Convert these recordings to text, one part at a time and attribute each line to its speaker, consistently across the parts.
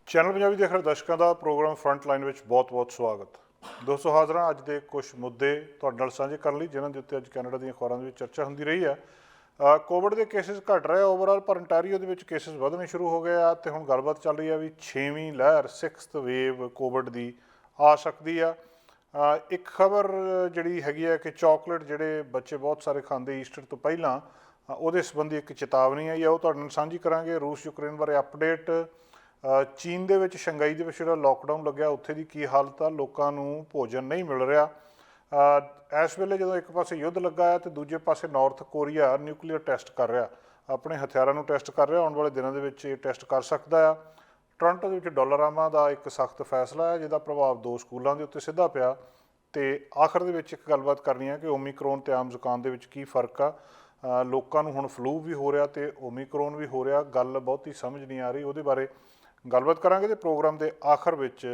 Speaker 1: Channel Punjabi ਦੇਖ ਰਹੇ ਦਰਸ਼ਕਾਂ ਦਾ ਪ੍ਰੋਗਰਾਮ ਫਰੰਟ ਲਾਈਨ ਵਿੱਚ ਬਹੁਤ-ਬਹੁਤ ਸਵਾਗਤ। ਦੋਸਤੋ ਹਾਜ਼ਰ ਹਾਂ ਅੱਜ ਦੇ ਕੁਝ ਮੁੱਦੇ ਤੁਹਾਡੇ ਨਾਲ ਸਾਂਝੇ ਕਰਨ ਲਈ ਜਿਨ੍ਹਾਂ ਦੇ ਉੱਤੇ ਅੱਜ ਕੈਨੇਡਾ ਦੀਆਂ ਅਖਬਾਰਾਂ ਦੇ ਵਿੱਚ ਚਰਚਾ ਹੁੰਦੀ ਰਹੀ ਹੈ। ਕੋਵਿਡ ਦੇ ਕੇਸਿਸ ਘਟ ਰਹੇ ਓਵਰਆਲ, ਪਰ ਅੰਟਾਰੀਓ ਦੇ ਵਿੱਚ ਕੇਸਿਸ ਵਧਣੇ ਸ਼ੁਰੂ ਹੋ ਗਏ ਆ ਤੇ ਹੁਣ ਗੱਲਬਾਤ ਚੱਲ ਰਹੀ ਆ ਵੀ 6ਵੀਂ ਲਹਿਰ 6th ਵੇਵ ਕੋਵਿਡ ਦੀ ਆ ਸਕਦੀ ਆ। ਇੱਕ ਖਬਰ ਜਿਹੜੀ ਹੈਗੀ ਹੈ ਕਿ ਚਾਕਲੇਟ ਜਿਹੜੇ ਬੱਚੇ ਬਹੁਤ ਸਾਰੇ ਖਾਂਦੇ ਈਸਟਰ ਤੋਂ ਪਹਿਲਾਂ, ਉਹਦੇ ਸੰਬੰਧੀ ਇੱਕ ਚੇਤਾਵਨੀ ਆਈ ਆ, ਉਹ ਤੁਹਾਡੇ ਨਾਲ ਸਾਂਝੀ ਕਰਾਂਗੇ। ਰੂਸ ਯੂਕਰੇਨ ਬਾਰੇ ਅਪਡੇਟ। ਚੀਨ ਦੇ ਵਿੱਚ ਸ਼ੰਘਾਈ ਦੇ ਵਿੱਚ ਜਿਹੜਾ ਲੋਕਡਾਊਨ ਲੱਗਿਆ ਉੱਥੇ ਦੀ ਕੀ ਹਾਲਤ ਆ, ਲੋਕਾਂ ਨੂੰ ਭੋਜਨ ਨਹੀਂ ਮਿਲ ਰਿਹਾ। ਇਸ ਵੇਲੇ ਜਦੋਂ ਇੱਕ ਪਾਸੇ ਯੁੱਧ ਲੱਗਾ ਹੈ ਤੇ ਦੂਜੇ ਪਾਸੇ ਨਾਰਥ ਕੋਰੀਆ ਨਿਊਕਲੀਅਰ ਟੈਸਟ ਕਰ ਰਿਹਾ, ਆਪਣੇ ਹਥਿਆਰਾਂ ਨੂੰ ਟੈਸਟ ਕਰ ਰਿਹਾ। ਆਉਣ ਵਾਲੇ ਦਿਨਾਂ ਦੇ ਵਿੱਚ ਇਹ ਟੈਸਟ ਕਰ ਸਕਦਾ ਆ। ਟੋਰਾਂਟੋ ਦੇ ਵਿੱਚ ਡੋਲਰਾਮਾ ਦਾ ਇੱਕ ਸਖਤ ਫੈਸਲਾ ਹੈ ਜਿਹਦਾ ਪ੍ਰਭਾਵ 2 ਸਕੂਲਾਂ ਦੇ ਉੱਤੇ ਸਿੱਧਾ ਪਿਆ। ਤੇ ਆਖਰ ਦੇ ਵਿੱਚ ਇੱਕ ਗੱਲਬਾਤ ਕਰਨੀ ਹੈ ਕਿ ਓਮੀਕਰੋਨ ਤੇ ਆਮ ਜ਼ੁਕਾਮ ਦੇ ਵਿੱਚ ਕੀ ਫਰਕ ਆ। ਲੋਕਾਂ ਨੂੰ ਹੁਣ ਫਲੂ ਵੀ ਹੋ ਰਿਹਾ ਤੇ ਓਮੀਕਰੋਨ ਵੀ ਹੋ ਰਿਹਾ, ਗੱਲ ਬਹੁਤੀ ਸਮਝ ਨਹੀਂ ਆ ਰਹੀ, ਉਹਦੇ ਬਾਰੇ ਗੱਲਬਾਤ ਕਰਾਂਗੇ। ਤੇ ਪ੍ਰੋਗਰਾਮ ਦੇ ਆਖਰ ਵਿੱਚ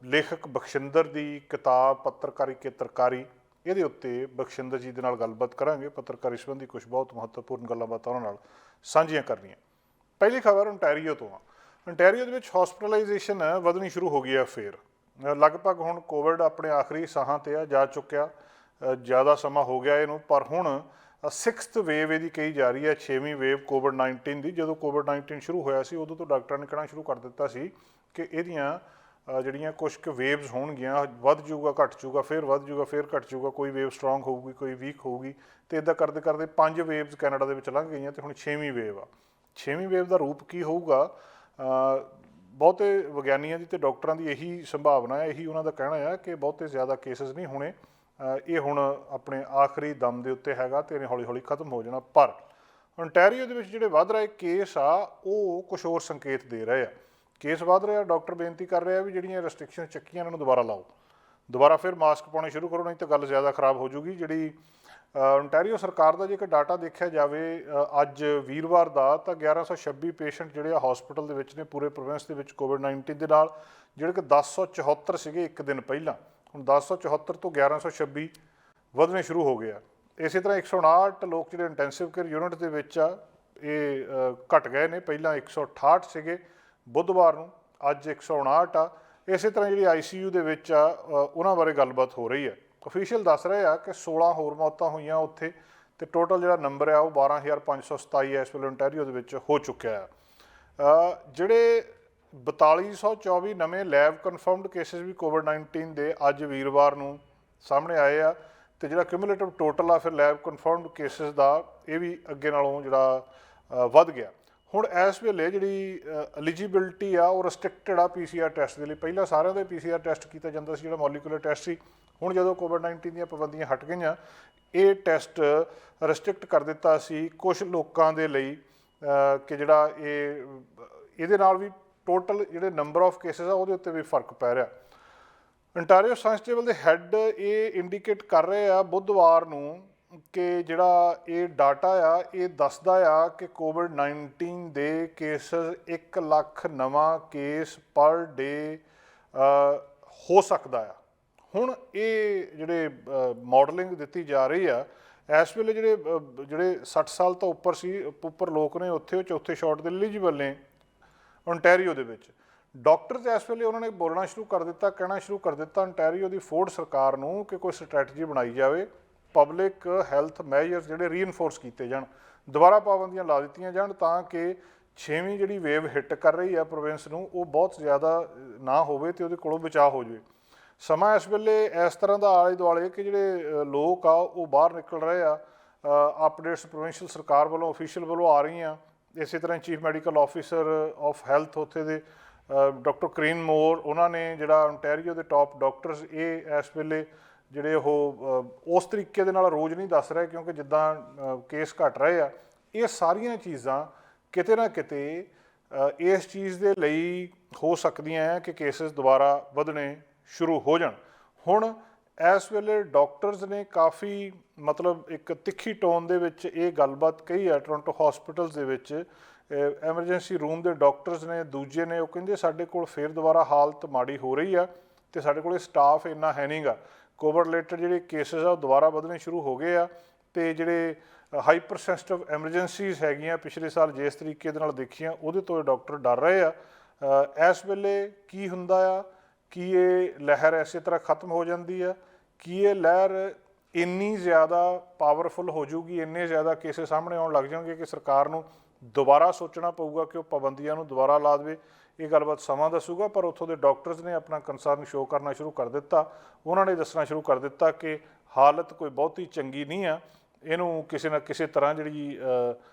Speaker 1: ਲੇਖਕ ਬਖਸ਼ਿੰਦਰ ਦੀ ਕਿਤਾਬ ਪੱਤਰਕਾਰੀ ਕੇ ਤਰਕਾਰੀ, ਇਹਦੇ ਉੱਤੇ ਬਖਸ਼ਿੰਦਰ ਜੀ ਦੇ ਨਾਲ ਗੱਲਬਾਤ ਕਰਾਂਗੇ। ਪੱਤਰਕਾਰੀ ਸੰਬੰਧੀ ਕੁਝ ਬਹੁਤ ਮਹੱਤਵਪੂਰਨ ਗੱਲਾਂ ਬਾਤਾਂ ਉਹਨਾਂ ਨਾਲ ਸਾਂਝੀਆਂ ਕਰਨੀਆਂ। ਪਹਿਲੀ ਖਬਰ ਅੰਟੈਰੀਓ ਤੋਂ ਆ। ਅੰਟੈਰੀਓ ਦੇ ਵਿੱਚ ਹੌਸਪੀਟਲਾਈਜੇਸ਼ਨ ਵਧਣੀ ਸ਼ੁਰੂ ਹੋ ਗਈ ਹੈ ਫੇਰ। ਲਗਭਗ ਹੁਣ ਕੋਵਿਡ ਆਪਣੇ ਆਖਰੀ ਸਾਹਾਂ 'ਤੇ ਆ ਜਾ ਚੁੱਕਿਆ, ਜ਼ਿਆਦਾ ਸਮਾਂ ਹੋ ਗਿਆ ਇਹਨੂੰ, ਪਰ ਹੁਣ 6th ਵੇਵ ਇਹਦੀ ਕਹੀ ਜਾ ਰਹੀ ਹੈ, 6ਵੀਂ ਵੇਵ ਕੋਵਿਡ-19 ਦੀ। ਜਦੋਂ ਕੋਵਿਡ-19 ਸ਼ੁਰੂ ਹੋਇਆ ਸੀ ਉਦੋਂ ਤੋਂ ਡਾਕਟਰਾਂ ਨੇ ਕਹਿਣਾ ਸ਼ੁਰੂ ਕਰ ਦਿੱਤਾ ਸੀ ਕਿ ਇਹਦੀਆਂ ਜਿਹੜੀਆਂ ਕੁਛ ਕੁ ਵੇਵਸ ਹੋਣਗੀਆਂ, ਵੱਧ ਜੂਗਾ ਘੱਟ ਜੂਗਾ, ਫਿਰ ਵੱਧ ਜੂਗਾ ਫਿਰ ਘੱਟ ਜੂਗਾ, ਕੋਈ ਵੇਵ ਸਟਰੋਂਗ ਹੋਊਗੀ ਕੋਈ ਵੀਕ ਹੋਊਗੀ। ਅਤੇ ਇੱਦਾਂ ਕਰਦੇ ਕਰਦੇ 5 ਵੇਵਸ ਕੈਨੇਡਾ ਦੇ ਵਿੱਚ ਲੰਘ ਗਈਆਂ ਅਤੇ ਹੁਣ 6ਵੀਂ ਵੇਵ ਆ। 6ਵੀਂ ਵੇਵ ਦਾ ਰੂਪ ਕੀ ਹੋਊਗਾ, ਬਹੁਤੇ ਵਿਗਿਆਨੀਆਂ ਦੀ ਅਤੇ ਡਾਕਟਰਾਂ ਦੀ ਇਹੀ ਸੰਭਾਵਨਾ ਹੈ, ਇਹੀ ਉਹਨਾਂ ਦਾ ਕਹਿਣਾ ਹੈ ਕਿ ਬਹੁਤੇ ਜ਼ਿਆਦਾ ਕੇਸਿਸ ਨਹੀਂ ਹੋਣੇ। ਇਹ ਹੁਣ ਆਪਣੇ ਆਖਰੀ ਦਮ ਦੇ ਉੱਤੇ ਹੈਗਾ ਅਤੇ ਇਹਨੇ ਹੌਲੀ ਹੌਲੀ ਖਤਮ ਹੋ ਜਾਣਾ। ਪਰ ਅੰਟੈਰੀਓ ਦੇ ਵਿੱਚ ਜਿਹੜੇ ਵੱਧ ਰਹੇ ਕੇਸ ਆ ਉਹ ਕੁਛ ਹੋਰ ਸੰਕੇਤ ਦੇ ਰਹੇ ਆ। ਕੇਸ ਵੱਧ ਰਿਹਾ, ਡਾਕਟਰ ਬੇਨਤੀ ਕਰ ਰਿਹਾ ਵੀ ਜਿਹੜੀਆਂ ਰੈਸਟ੍ਰਿਕਸ਼ਨ ਚੱਕੀਆਂ ਇਹਨਾਂ ਨੂੰ ਦੁਬਾਰਾ ਲਾਓ, ਦੁਬਾਰਾ ਫਿਰ ਮਾਸਕ ਪਾਉਣੇ ਸ਼ੁਰੂ ਕਰੋ, ਨਹੀਂ ਤਾਂ ਗੱਲ ਜ਼ਿਆਦਾ ਖਰਾਬ ਹੋ ਜੂਗੀ। ਜਿਹੜੀ ਅੰਟੈਰੀਓ ਸਰਕਾਰ ਦਾ ਜੇਕਰ ਡਾਟਾ ਦੇਖਿਆ ਜਾਵੇ ਅੱਜ ਵੀਰਵਾਰ ਦਾ, ਤਾਂ 1126 ਪੇਸ਼ੈਂਟ ਜਿਹੜੇ ਆ ਹੌਸਪੀਟਲ ਦੇ ਵਿੱਚ ਨੇ ਪੂਰੇ ਪ੍ਰੋਵਿੰਸ ਦੇ ਵਿੱਚ ਕੋਵਿਡ-19 ਦੇ ਨਾਲ, ਜਿਹੜੇ ਕਿ 1074 ਸੀਗੇ ਇੱਕ ਦਿਨ ਪਹਿਲਾਂ, ਹੁਣ 1074 ਤੋਂ 1126 ਵਧਣੇ ਸ਼ੁਰੂ ਹੋ ਗਏ ਆ। ਇਸੇ ਤਰ੍ਹਾਂ 159 ਲੋਕ ਜਿਹੜੇ ਇੰਟੈਂਸਿਵ ਕੇਅਰ ਯੂਨਿਟ ਦੇ ਵਿੱਚ ਆ ਇਹ ਘਟ ਗਏ ਨੇ। ਪਹਿਲਾਂ 168 ਸੀਗੇ ਬੁੱਧਵਾਰ ਨੂੰ, ਅੱਜ 159 ਆ। ਇਸੇ ਤਰ੍ਹਾਂ ਜਿਹੜੀ ICU ਦੇ ਵਿੱਚ ਆ ਉਹਨਾਂ ਬਾਰੇ ਗੱਲਬਾਤ ਹੋ ਰਹੀ ਹੈ। ਅਫੀਸ਼ੀਅਲ ਦੱਸ ਰਹੇ ਆ ਕਿ 16 ਹੋਰ ਮੌਤਾਂ ਹੋਈਆਂ ਉੱਥੇ, ਅਤੇ ਟੋਟਲ ਜਿਹੜਾ ਨੰਬਰ ਆ ਉਹ 12,527 ਇਸ ਵੇਲੇ ontario ਦੇ ਵਿੱਚ ਹੋ ਚੁੱਕਿਆ ਆ। ਜਿਹੜੇ 4224 ਨਵੇਂ ਲੈਬ ਕਨਫਰਮਡ ਕੇਸਿਸ ਵੀ ਕੋਵਿਡ-19 ਦੇ ਅੱਜ ਵੀਰਵਾਰ ਨੂੰ ਸਾਹਮਣੇ ਆਏ ਆ। ਅਤੇ ਜਿਹੜਾ ਕਿਊਮੂਲੇਟਿਵ ਟੋਟਲ ਆ ਫਿਰ ਲੈਬ ਕਨਫਰਮਡ ਕੇਸਿਸ ਦਾ, ਇਹ ਵੀ ਅੱਗੇ ਨਾਲੋਂ ਜਿਹੜਾ ਵੱਧ ਗਿਆ। ਹੁਣ ਇਸ ਵੇਲੇ ਜਿਹੜੀ ਐਲੀਜੀਬਿਲਟੀ ਆ ਉਹ ਰੈਸਟ੍ਰਿਕਟਡ ਆ PCR ਟੈਸਟ ਦੇ ਲਈ। ਪਹਿਲਾਂ ਸਾਰਿਆਂ ਦੇ PCR ਟੈਸਟ ਕੀਤਾ ਜਾਂਦਾ ਸੀ, ਜਿਹੜਾ ਮੋਲੀਕੂਲਰ ਟੈਸਟ ਸੀ। ਹੁਣ ਜਦੋਂ ਕੋਵਿਡ-19 ਦੀਆਂ ਪਾਬੰਦੀਆਂ ਹਟ ਗਈਆਂ, ਇਹ ਟੈਸਟ ਰੈਸਟ੍ਰਿਕਟ ਕਰ ਦਿੱਤਾ ਸੀ ਕੁਛ ਲੋਕਾਂ ਦੇ ਲਈ ਕਿ ਜਿਹੜਾ ਇਹਦੇ ਨਾਲ ਵੀ ਟੋਟਲ ਜਿਹੜੇ ਨੰਬਰ ਆਫ ਕੇਸਿਸ ਆ ਉਹਦੇ ਉੱਤੇ ਵੀ ਫਰਕ ਪੈ ਰਿਹਾ। ਅੰਟਾਰੀਓ ਸਾਇੰਸ ਟੇਬਲ ਦੇ ਹੈੱਡ ਇਹ ਇੰਡੀਕੇਟ ਕਰ ਰਹੇ ਆ ਬੁੱਧਵਾਰ ਨੂੰ ਕਿ ਜਿਹੜਾ ਇਹ ਡਾਟਾ ਆ ਇਹ ਦੱਸਦਾ ਆ ਕਿ ਕੋਵਿਡ-19 ਦੇ ਕੇਸਿਸ 1 ਲੱਖ ਨਵਾਂ ਕੇਸ ਪਰ ਡੇ ਹੋ ਸਕਦਾ ਆ। ਹੁਣ ਇਹ ਜਿਹੜੇ ਮਾਡਲਿੰਗ ਦਿੱਤੀ ਜਾ ਰਹੀ ਆ ਇਸ ਵੇਲੇ, ਜਿਹੜੇ 60 ਸਾਲ ਤੋਂ ਉੱਪਰ ਲੋਕ ਨੇ ਉੱਥੇ ਉਹ ਚੌਥੇ ਸ਼ਾਟ ਦੇ ਐਲੀਜੀਬਲ ਨੇ ontario ਦੇ ਵਿੱਚ। ਡਾਕਟਰਸ ਇਸ ਵੇਲੇ ਉਹਨਾਂ ਨੇ ਬੋਲਣਾ ਸ਼ੁਰੂ ਕਰ ਦਿੱਤਾ, ਕਹਿਣਾ ਸ਼ੁਰੂ ਕਰ ਦਿੱਤਾ ontario ਦੀ ਫੋਰਡ ਸਰਕਾਰ ਨੂੰ ਕਿ ਕੋਈ ਸਟ੍ਰੈਟਜੀ ਬਣਾਈ ਜਾਵੇ, ਪਬਲਿਕ ਹੈਲਥ ਮੈਜਰਸ ਜਿਹੜੇ ਰੀਇਨਫੋਰਸ ਕੀਤੇ ਜਾਣ, ਦੁਬਾਰਾ ਪਾਬੰਦੀਆਂ ਲਾ ਦਿੱਤੀਆਂ ਜਾਣ ਤਾਂ ਕਿ 6ਵੀਂ ਜਿਹੜੀ ਵੇਵ ਹਿੱਟ ਕਰ ਰਹੀ ਆ ਪ੍ਰੋਵਿੰਸ ਨੂੰ ਉਹ ਬਹੁਤ ਜ਼ਿਆਦਾ ਨਾ ਹੋਵੇ ਅਤੇ ਉਹਦੇ ਕੋਲੋਂ ਬਚਾਅ ਹੋ ਜਾਵੇ। ਸਮਾਂ ਇਸ ਵੇਲੇ ਇਸ ਤਰ੍ਹਾਂ ਦਾ ਆਲੇ ਦੁਆਲੇ ਕਿ ਜਿਹੜੇ ਲੋਕ ਆ ਉਹ ਬਾਹਰ ਨਿਕਲ ਰਹੇ ਆ। ਅਪਡੇਟਸ ਪ੍ਰੋਵਿੰਸ਼ੀਅਲ ਸਰਕਾਰ ਵੱਲੋਂ ਅਫੀਸ਼ੀਅਲ ਵੱਲੋਂ ਆ ਰਹੀਆਂ। ਇਸੇ ਤਰ੍ਹਾਂ chief medical officer of health ਉੱਥੇ ਦੇ ਡਾਕਟਰ ਕਰੀਨ ਮੋਰ, ਉਹਨਾਂ ਨੇ ਜਿਹੜਾ ontario ਦੇ ਟਾਪ ਡਾਕਟਰਸ ਇਹ ਇਸ ਵੇਲੇ ਜਿਹੜੇ ਉਹ ਉਸ ਤਰੀਕੇ ਦੇ ਨਾਲ ਰੋਜ਼ ਨਹੀਂ ਦੱਸ ਰਹੇ, ਕਿਉਂਕਿ ਜਿੱਦਾਂ ਕੇਸ ਘਟ ਰਹੇ ਆ। ਇਹ ਸਾਰੀਆਂ ਚੀਜ਼ਾਂ ਕਿਤੇ ਨਾ ਕਿਤੇ ਇਸ ਚੀਜ਼ ਦੇ ਲਈ ਹੋ ਸਕਦੀਆਂ ਹੈ ਕਿ ਕੇਸਿਸ ਦੁਬਾਰਾ ਵਧਣੇ ਸ਼ੁਰੂ ਹੋ ਜਾਣ। ਹੁਣ ਇਸ ਵੇਲੇ ਡਾਕਟਰਸ ਨੇ ਕਾਫੀ ਮਤਲਬ ਇੱਕ ਤਿੱਖੀ ਟੋਨ ਦੇ ਵਿੱਚ ਇਹ ਗੱਲਬਾਤ ਕਹੀ ਹੈ ਟੋਰਾਂਟੋ ਹੌਸਪੀਟਲਸ ਦੇ ਵਿੱਚ। ਐਮਰਜੈਂਸੀ ਰੂਮ ਦੇ ਡਾਕਟਰਸ ਨੇ, ਦੂਜੇ ਨੇ, ਉਹ ਕਹਿੰਦੇ ਸਾਡੇ ਕੋਲ ਫਿਰ ਦੁਬਾਰਾ ਹਾਲਤ ਮਾੜੀ ਹੋ ਰਹੀ ਆ ਅਤੇ ਸਾਡੇ ਕੋਲ ਸਟਾਫ ਇੰਨਾ ਹੈ ਨਹੀਂ ਗਾ। ਕੋਵਿਡ ਰਿਲੇਟਡ ਜਿਹੜੇ ਕੇਸਿਸ ਆ ਉਹ ਦੁਬਾਰਾ ਵਧਣੇ ਸ਼ੁਰੂ ਹੋ ਗਏ ਆ। ਅਤੇ ਜਿਹੜੇ ਹਾਈਪਰ ਸੈਂਸਿਟਿਵ ਐਮਰਜੈਂਸੀਜ਼ ਹੈਗੀਆਂ ਪਿਛਲੇ ਸਾਲ ਜਿਸ ਤਰੀਕੇ ਦੇ ਨਾਲ ਦੇਖੀਆਂ ਉਹਦੇ ਤੋਂ ਡਾਕਟਰ ਡਰ ਰਹੇ ਆ। ਇਸ ਵੇਲੇ ਕੀ ਹੁੰਦਾ ਆ, ਕੀ ਇਹ ਲਹਿਰ ਇਸੇ ਤਰ੍ਹਾਂ ਖਤਮ ਹੋ ਜਾਂਦੀ ਆ, ਕੀ ਇਹ ਲਹਿਰ ਇੰਨੀ ਜ਼ਿਆਦਾ ਪਾਵਰਫੁਲ ਹੋ ਜਾਊਗੀ, ਇੰਨੇ ਜ਼ਿਆਦਾ ਕੇਸਿਸ ਸਾਹਮਣੇ ਆਉਣ ਲੱਗ ਜਾਣਗੇ ਕਿ ਸਰਕਾਰ ਨੂੰ ਦੁਬਾਰਾ ਸੋਚਣਾ ਪਊਗਾ ਕਿ ਉਹ ਪਾਬੰਦੀਆਂ ਨੂੰ ਦੁਬਾਰਾ ਲਾ ਦੇਵੇ। ਇਹ ਗੱਲਬਾਤ ਸਮਾਂ ਦੱਸੂਗਾ, ਪਰ ਉੱਥੋਂ ਦੇ ਡਾਕਟਰਸ ਨੇ ਆਪਣਾ ਕੰਸਰਨ ਸ਼ੋਅ ਕਰਨਾ ਸ਼ੁਰੂ ਕਰ ਦਿੱਤਾ। ਉਹਨਾਂ ਨੇ ਦੱਸਣਾ ਸ਼ੁਰੂ ਕਰ ਦਿੱਤਾ ਕਿ ਹਾਲਤ ਕੋਈ ਬਹੁਤੀ ਚੰਗੀ ਨਹੀਂ ਆ, ਇਹਨੂੰ ਕਿਸੇ ਨਾ ਕਿਸੇ ਤਰ੍ਹਾਂ ਜਿਹੜੀ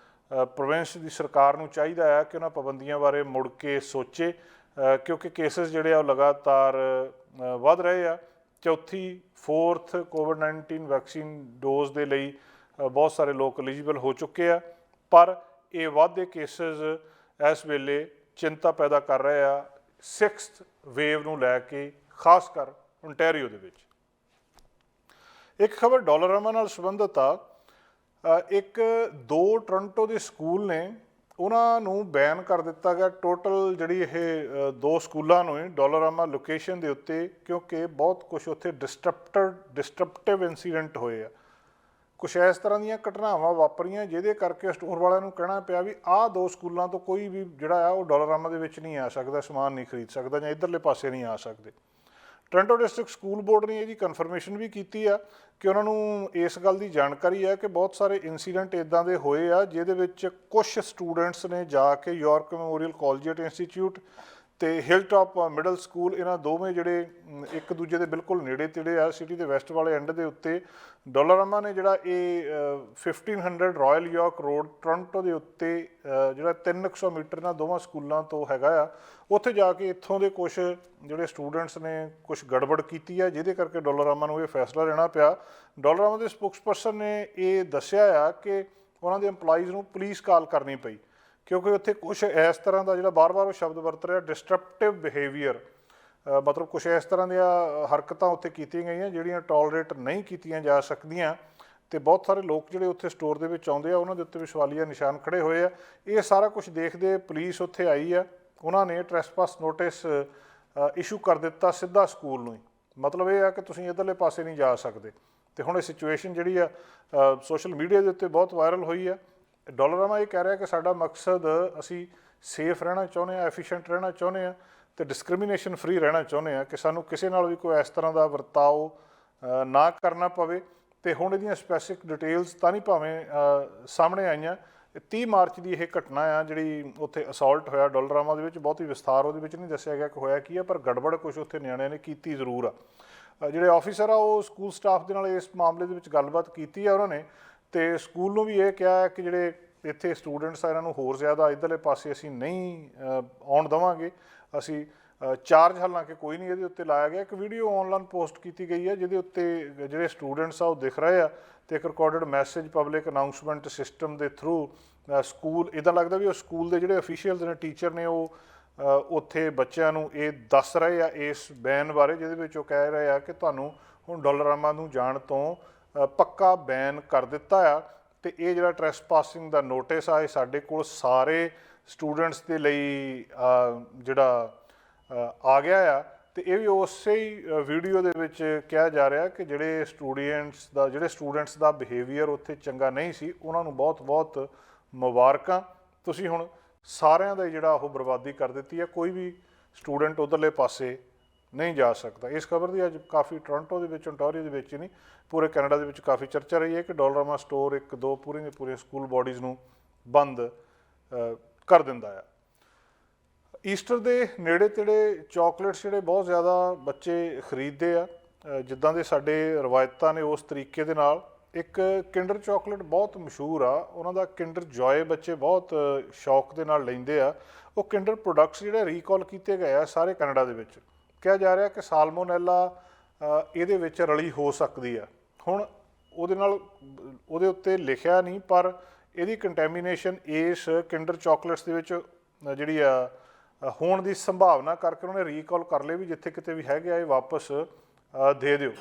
Speaker 1: ਪ੍ਰੋਵਿੰਸ ਦੀ ਸਰਕਾਰ ਨੂੰ ਚਾਹੀਦਾ ਹੈ ਕਿ ਉਹਨਾਂ ਪਾਬੰਦੀਆਂ ਬਾਰੇ ਮੁੜ ਕੇ ਸੋਚੇ, ਕਿਉਂਕਿ ਕੇਸਿਸ ਜਿਹੜੇ ਆ ਉਹ ਲਗਾਤਾਰ ਵੱਧ ਰਹੇ ਆ। ਚੌਥੀ 4th ਕੋਵਿਡ-19 ਵੈਕਸੀਨ ਡੋਜ਼ ਦੇ ਲਈ ਬਹੁਤ ਸਾਰੇ ਲੋਕ ਐਲੀਜੀਬਲ ਹੋ ਚੁੱਕੇ ਆ, ਪਰ ਇਹ ਵੱਧਦੇ ਕੇਸਿਸ ਇਸ ਵੇਲੇ ਚਿੰਤਾ ਪੈਦਾ ਕਰ ਰਹੇ ਆ 6th ਵੇਵ ਨੂੰ ਲੈ ਕੇ, ਖਾਸ ਕਰ ਓਨਟਾਰੀਓ ਦੇ ਵਿੱਚ। ਇੱਕ ਖਬਰ ਡੋਲਾਰਾਮਾ ਨਾਲ ਸੰਬੰਧਿਤ ਆ। ਇੱਕ 2 ਟੋਰਾਂਟੋ ਦੇ ਸਕੂਲ ਨੇ, ਉਹਨਾਂ ਨੂੰ ਬੈਨ ਕਰ ਦਿੱਤਾ ਗਿਆ ਟੋਟਲ, ਜਿਹੜੀ ਇਹ 2 ਸਕੂਲਾਂ ਨੂੰ ਡੋਲਾਰਾਮਾ ਲੋਕੇਸ਼ਨ ਦੇ ਉੱਤੇ, ਕਿਉਂਕਿ ਬਹੁਤ ਕੁਝ ਉੱਥੇ ਡਿਸਟਰਪਟਿਵ ਇਨਸੀਡੈਂਟ ਹੋਏ ਆ। ਕੁਛ ਇਸ ਤਰ੍ਹਾਂ ਦੀਆਂ ਘਟਨਾਵਾਂ ਵਾਪਰੀਆਂ ਜਿਹਦੇ ਕਰਕੇ ਸਟੋਰ ਵਾਲਿਆਂ ਨੂੰ ਕਹਿਣਾ ਪਿਆ ਵੀ ਆਹ 2 ਸਕੂਲਾਂ ਤੋਂ ਕੋਈ ਵੀ ਜਿਹੜਾ ਆ ਉਹ ਡੋਲਾਰਾਮਾ ਦੇ ਵਿੱਚ ਨਹੀਂ ਆ ਸਕਦਾ, ਸਮਾਨ ਨਹੀਂ ਖਰੀਦ ਸਕਦਾ ਜਾਂ ਇੱਧਰਲੇ ਪਾਸੇ ਨਹੀਂ ਆ ਸਕਦੇ। ਟੋਰਾਂਟੋ ਡਿਸਟ੍ਰਿਕਟ ਸਕੂਲ ਬੋਰਡ ਨੇ ਇਹਦੀ ਕਨਫਰਮੇਸ਼ਨ ਵੀ ਕੀਤੀ ਆ ਕਿ ਉਹਨਾਂ ਨੂੰ ਇਸ ਗੱਲ ਦੀ ਜਾਣਕਾਰੀ ਹੈ ਕਿ ਬਹੁਤ ਸਾਰੇ ਇਨਸੀਡੈਂਟ ਇੱਦਾਂ ਦੇ ਹੋਏ ਆ ਜਿਹਦੇ ਵਿੱਚ ਕੁਝ ਸਟੂਡੈਂਟਸ ਨੇ ਜਾ ਕੇ ਯਾਰਕ ਮੈਮੋਰੀਅਲ ਕਾਲਜੇਟ ਇੰਸਟੀਚਿਊਟ ਤੇ ਹਿਲਟਾਪ ਮਿਡਲ ਸਕੂਲ, ਇਹਨਾਂ ਦੋਵੇਂ ਜਿਹੜੇ ਇੱਕ ਦੂਜੇ ਦੇ ਬਿਲਕੁਲ ਨੇੜੇ ਤੇੜੇ ਆ, ਸਿਟੀ ਦੇ ਵੈਸਟ ਵਾਲੇ ਐਂਡ ਦੇ ਉੱਤੇ, ਡੋਲਾਰਾਮਾ ਨੇ ਜਿਹੜਾ ਇਹ 1500 ਰਾਇਲ ਯਾਰਕ ਰੋਡ ਟੋਰਾਂਟੋ ਦੇ ਉੱਤੇ ਜਿਹੜਾ 300 ਮੀਟਰ ਇਹਨਾਂ ਦੋਵਾਂ ਸਕੂਲਾਂ ਤੋਂ ਹੈਗਾ ਆ, ਉੱਥੇ ਜਾ ਕੇ ਇੱਥੋਂ ਦੇ ਕੁਛ ਜਿਹੜੇ ਸਟੂਡੈਂਟਸ ਨੇ ਕੁਛ ਗੜਬੜ ਕੀਤੀ ਆ, ਜਿਹਦੇ ਕਰਕੇ ਡੋਲਾਰਾਮਾ ਨੂੰ ਇਹ ਫੈਸਲਾ ਲੈਣਾ ਪਿਆ। ਡੋਲਾਰਾਮਾ ਦੇ ਸਪੋਕਸਪਰਸਨ ਨੇ ਇਹ ਦੱਸਿਆ ਆ ਕਿ ਉਹਨਾਂ ਦੇ EMPLOYEES ਨੂੰ ਪੁਲਿਸ ਕਾਲ ਕਰਨੀ ਪਈ, ਕਿਉਂਕਿ ਉੱਥੇ ਕੁਛ ਇਸ ਤਰ੍ਹਾਂ ਦਾ ਜਿਹੜਾ ਬਾਰ-ਬਾਰ ਉਹ ਸ਼ਬਦ ਵਰਤ ਰਿਹਾ ਡਿਸਟਰਪਟਿਵ ਬਿਹੇਵੀਅਰ, ਮਤਲਬ ਕੁਛ ਇਸ ਤਰ੍ਹਾਂ ਦੀਆਂ ਹਰਕਤਾਂ ਉੱਥੇ ਕੀਤੀਆਂ ਗਈਆਂ ਜਿਹੜੀਆਂ ਟੋਲਰੇਟ ਨਹੀਂ ਕੀਤੀਆਂ ਜਾ ਸਕਦੀਆਂ, ਤੇ ਬਹੁਤ ਸਾਰੇ ਲੋਕ ਜਿਹੜੇ ਉੱਥੇ ਸਟੋਰ ਦੇ ਵਿੱਚ ਆਉਂਦੇ ਆ ਉਹਨਾਂ ਦੇ ਉੱਤੇ ਵੀ ਸਵਾਲੀਆ ਨਿਸ਼ਾਨ ਖੜੇ ਹੋਏ ਆ। ਇਹ ਸਾਰਾ ਕੁਝ ਦੇਖਦੇ ਪੁਲਿਸ ਉੱਥੇ ਆਈ ਆ, ਉਹਨਾਂ ਨੇ ਟ੍ਰੈਸਪਾਸ ਨੋਟਿਸ ਇਸ਼ੂ ਕਰ ਦਿੱਤਾ ਸਿੱਧਾ ਸਕੂਲ ਨੂੰ ਹੀ, ਮਤਲਬ ਇਹ ਆ ਕਿ ਤੁਸੀਂ ਇੱਧਰਲੇ ਪਾਸੇ ਨਹੀਂ ਜਾ ਸਕਦੇ। ਤੇ ਹੁਣ ਇਹ ਸਿਚੁਏਸ਼ਨ ਜਿਹੜੀ ਆ ਸੋਸ਼ਲ ਮੀਡੀਆ ਦੇ ਉੱਤੇ ਬਹੁਤ ਵਾਇਰਲ ਹੋਈ ਆ। ਡੋਲਾਰਾਮਾ ਇਹ ਕਹਿ ਰਿਹਾ ਕਿ ਸਾਡਾ ਮਕਸਦ, ਅਸੀਂ ਸੇਫ ਰਹਿਣਾ ਚਾਹੁੰਦੇ ਹਾਂ, ਐਫੀਸ਼ੀਐਂਟ ਰਹਿਣਾ ਚਾਹੁੰਦੇ ਹਾਂ ਤੇ ਡਿਸਕ੍ਰਿਮੀਨੇਸ਼ਨ ਫਰੀ ਰਹਿਣਾ ਚਾਹੁੰਦੇ ਹਾਂ, ਕਿ ਸਾਨੂੰ ਕਿਸੇ ਨਾਲ ਵੀ ਕੋਈ ਇਸ ਤਰ੍ਹਾਂ ਦਾ ਵਰਤਾਓ ਨਾ ਕਰਨਾ ਪਵੇ। ਤੇ ਹੁਣ ਇਹਦੀਆਂ ਸਪੈਸੀਫਿਕ ਡਿਟੇਲਸ ਤਾਂ ਨਹੀਂ ਭਾਵੇਂ ਸਾਹਮਣੇ ਆਈਆਂ। 30 ਮਾਰਚ ਦੀ ਇਹ ਘਟਨਾ ਆ ਜਿਹੜੀ ਉੱਥੇ ਅਸੌਲਟ ਹੋਇਆ ਡੋਲਾਰਾਮਾ ਦੇ ਵਿੱਚ, ਬਹੁਤੀ ਵਿਸਥਾਰ ਉਹਦੇ ਵਿੱਚ ਨਹੀਂ ਦੱਸਿਆ ਗਿਆ ਕਿ ਹੋਇਆ ਕੀ ਆ, ਪਰ ਗੜਬੜ ਕੁਛ ਉੱਥੇ ਨਿਆਣਿਆਂ ਨੇ ਕੀਤੀ ਜ਼ਰੂਰ ਆ। ਜਿਹੜੇ ਆਫੀਸਰ ਆ ਉਹ ਸਕੂਲ ਸਟਾਫ ਦੇ ਨਾਲ ਇਸ ਮਾਮਲੇ ਦੇ ਵਿੱਚ ਗੱਲਬਾਤ ਕੀਤੀ ਆ ਉਹਨਾਂ ਨੇ, ਤੇ ਸਕੂਲ ਨੂੰ ਵੀ ਇਹ ਕਿਹਾ ਹੈ ਕਿ ਜਿਹੜੇ ਇੱਥੇ ਸਟੂਡੈਂਟਸ ਆ ਇਹਨਾਂ ਨੂੰ ਹੋਰ ਜ਼ਿਆਦਾ ਇੱਧਰਲੇ ਪਾਸੇ ਅਸੀਂ ਨਹੀਂ ਆਉਣ ਦੇਵਾਂਗੇ। ਅਸੀਂ ਚਾਰਜ ਹਾਲਾਂਕਿ ਕੋਈ ਨਹੀਂ ਇਹਦੇ ਉੱਤੇ ਲਾਇਆ ਗਿਆ। ਇੱਕ ਵੀਡੀਓ ਆਨਲਾਈਨ ਪੋਸਟ ਕੀਤੀ ਗਈ ਹੈ ਜਿਹਦੇ ਉੱਤੇ ਜਿਹੜੇ ਸਟੂਡੈਂਟਸ ਆ ਉਹ ਦਿਖ ਰਹੇ ਆ, ਤੇ ਇੱਕ recorded message public announcement system ਦੇ ਥਰੂ ਸਕੂਲ, ਇੱਦਾਂ ਲੱਗਦਾ ਵੀ ਉਹ ਸਕੂਲ ਦੇ ਜਿਹੜੇ ਅਫੀਸ਼ੀਅਲਸ ਨੇ, ਟੀਚਰ ਨੇ, ਉਹ ਉੱਥੇ ਬੱਚਿਆਂ ਨੂੰ ਇਹ ਦੱਸ ਰਹੇ ਆ ਇਸ ਬੈਨ ਬਾਰੇ, ਜਿਹਦੇ ਵਿੱਚ ਉਹ ਕਹਿ ਰਹੇ ਆ ਕਿ ਤੁਹਾਨੂੰ ਹੁਣ ਡੋਲਾਰਾਮਾ ਨੂੰ ਜਾਣ ਤੋਂ ਪੱਕਾ ਬੈਨ ਕਰ ਦਿੱਤਾ ਆ। ਤੇ ਇਹ ਜਿਹੜਾ ਟ੍ਰੈਸਪਾਸਿੰਗ ਦਾ ਨੋਟਿਸ ਆ ਇਹ ਸਾਡੇ ਕੋਲ ਸਾਰੇ ਸਟੂਡੈਂਟਸ ਦੇ ਲਈ ਜਿਹੜਾ ਆ ਗਿਆ ਆ। ਤੇ ਇਹ ਵੀ ਉਸੇ ਹੀ ਵੀਡੀਓ ਦੇ ਵਿੱਚ ਕਿਹਾ ਜਾ ਰਿਹਾ ਕਿ ਜਿਹੜੇ ਸਟੂਡੈਂਟਸ ਦਾ ਬਿਹੇਵੀਅਰ ਉੱਥੇ ਚੰਗਾ ਨਹੀਂ ਸੀ, ਉਹਨਾਂ ਨੂੰ ਬਹੁਤ-ਬਹੁਤ ਮੁਬਾਰਕਾਂ, ਤੁਸੀਂ ਹੁਣ ਸਾਰਿਆਂ ਦਾ ਜਿਹੜਾ ਉਹ ਬਰਬਾਦੀ ਕਰ ਦਿੱਤੀ ਹੈ, ਕੋਈ ਵੀ ਸਟੂਡੈਂਟ ਉੱਧਰਲੇ ਪਾਸੇ ਨਹੀਂ ਜਾ ਸਕਦਾ। ਇਸ ਖਬਰ ਦੀ ਅੱਜ ਕਾਫੀ ਟੋਰਾਂਟੋ ਦੇ ਵਿੱਚ, ਓਨਟਾਰੀਓ ਦੇ ਵਿੱਚ ਹੀ ਨਹੀਂ, ਪੂਰੇ ਕੈਨੇਡਾ ਦੇ ਵਿੱਚ ਕਾਫੀ ਚਰਚਾ ਰਹੀ ਹੈ ਕਿ ਡੋਲਾਰਾਮਾ ਸਟੋਰ 1-2 ਪੂਰੇ ਸਕੂਲ ਬਾਡੀਜ਼ ਨੂੰ ਬੰਦ ਕਰ ਦਿੰਦਾ ਆ। ਈਸਟਰ ਦੇ ਨੇੜੇ ਤੇੜੇ ਚਾਕਲੇਟਸ ਜਿਹੜੇ ਬਹੁਤ ਜ਼ਿਆਦਾ ਬੱਚੇ ਖਰੀਦਦੇ ਆ, ਜਿੱਦਾਂ ਦੇ ਸਾਡੇ ਰਵਾਇਤਾਂ ਨੇ ਉਸ ਤਰੀਕੇ ਦੇ ਨਾਲ ਇੱਕ ਕਿੰਡਰ ਚਾਕਲੇਟ ਬਹੁਤ ਮਸ਼ਹੂਰ ਆ, ਉਹਨਾਂ ਦਾ ਕਿੰਡਰ ਜੋਏ ਬੱਚੇ ਬਹੁਤ ਸ਼ੌਕ ਦੇ ਨਾਲ ਲੈਂਦੇ ਆ। ਉਹ ਕਿੰਡਰ ਪ੍ਰੋਡਕਟਸ ਜਿਹੜੇ ਰੀਕਾਲ ਕੀਤੇ ਗਏ ਆ ਸਾਰੇ ਕੈਨੇਡਾ ਦੇ ਵਿੱਚ, ਕਿਹਾ ਜਾ ਰਿਹਾ ਕਿ ਸਾਲਮੋਨੈਲਾ ਇਹਦੇ ਵਿੱਚ ਰਲੀ ਹੋ ਸਕਦੀ ਆ। ਹੁਣ ਉਹਦੇ ਉੱਤੇ ਲਿਖਿਆ ਨਹੀਂ, ਪਰ ਇਹਦੀ ਕੰਟੈਮੀਨੇਸ਼ਨ ਇਸ ਕਿੰਡਰ ਚਾਕਲੇਟਸ ਦੇ ਵਿੱਚ ਜਿਹੜੀ ਆ ਹੋਣ ਦੀ ਸੰਭਾਵਨਾ ਕਰਕੇ ਉਹਨਾਂ ਨੇ ਰੀਕਾਲ ਕਰ ਲਏ ਵੀ ਜਿੱਥੇ ਕਿਤੇ ਵੀ ਹੈਗੇ ਆ ਇਹ ਵਾਪਸ ਦੇ ਦਿਓ।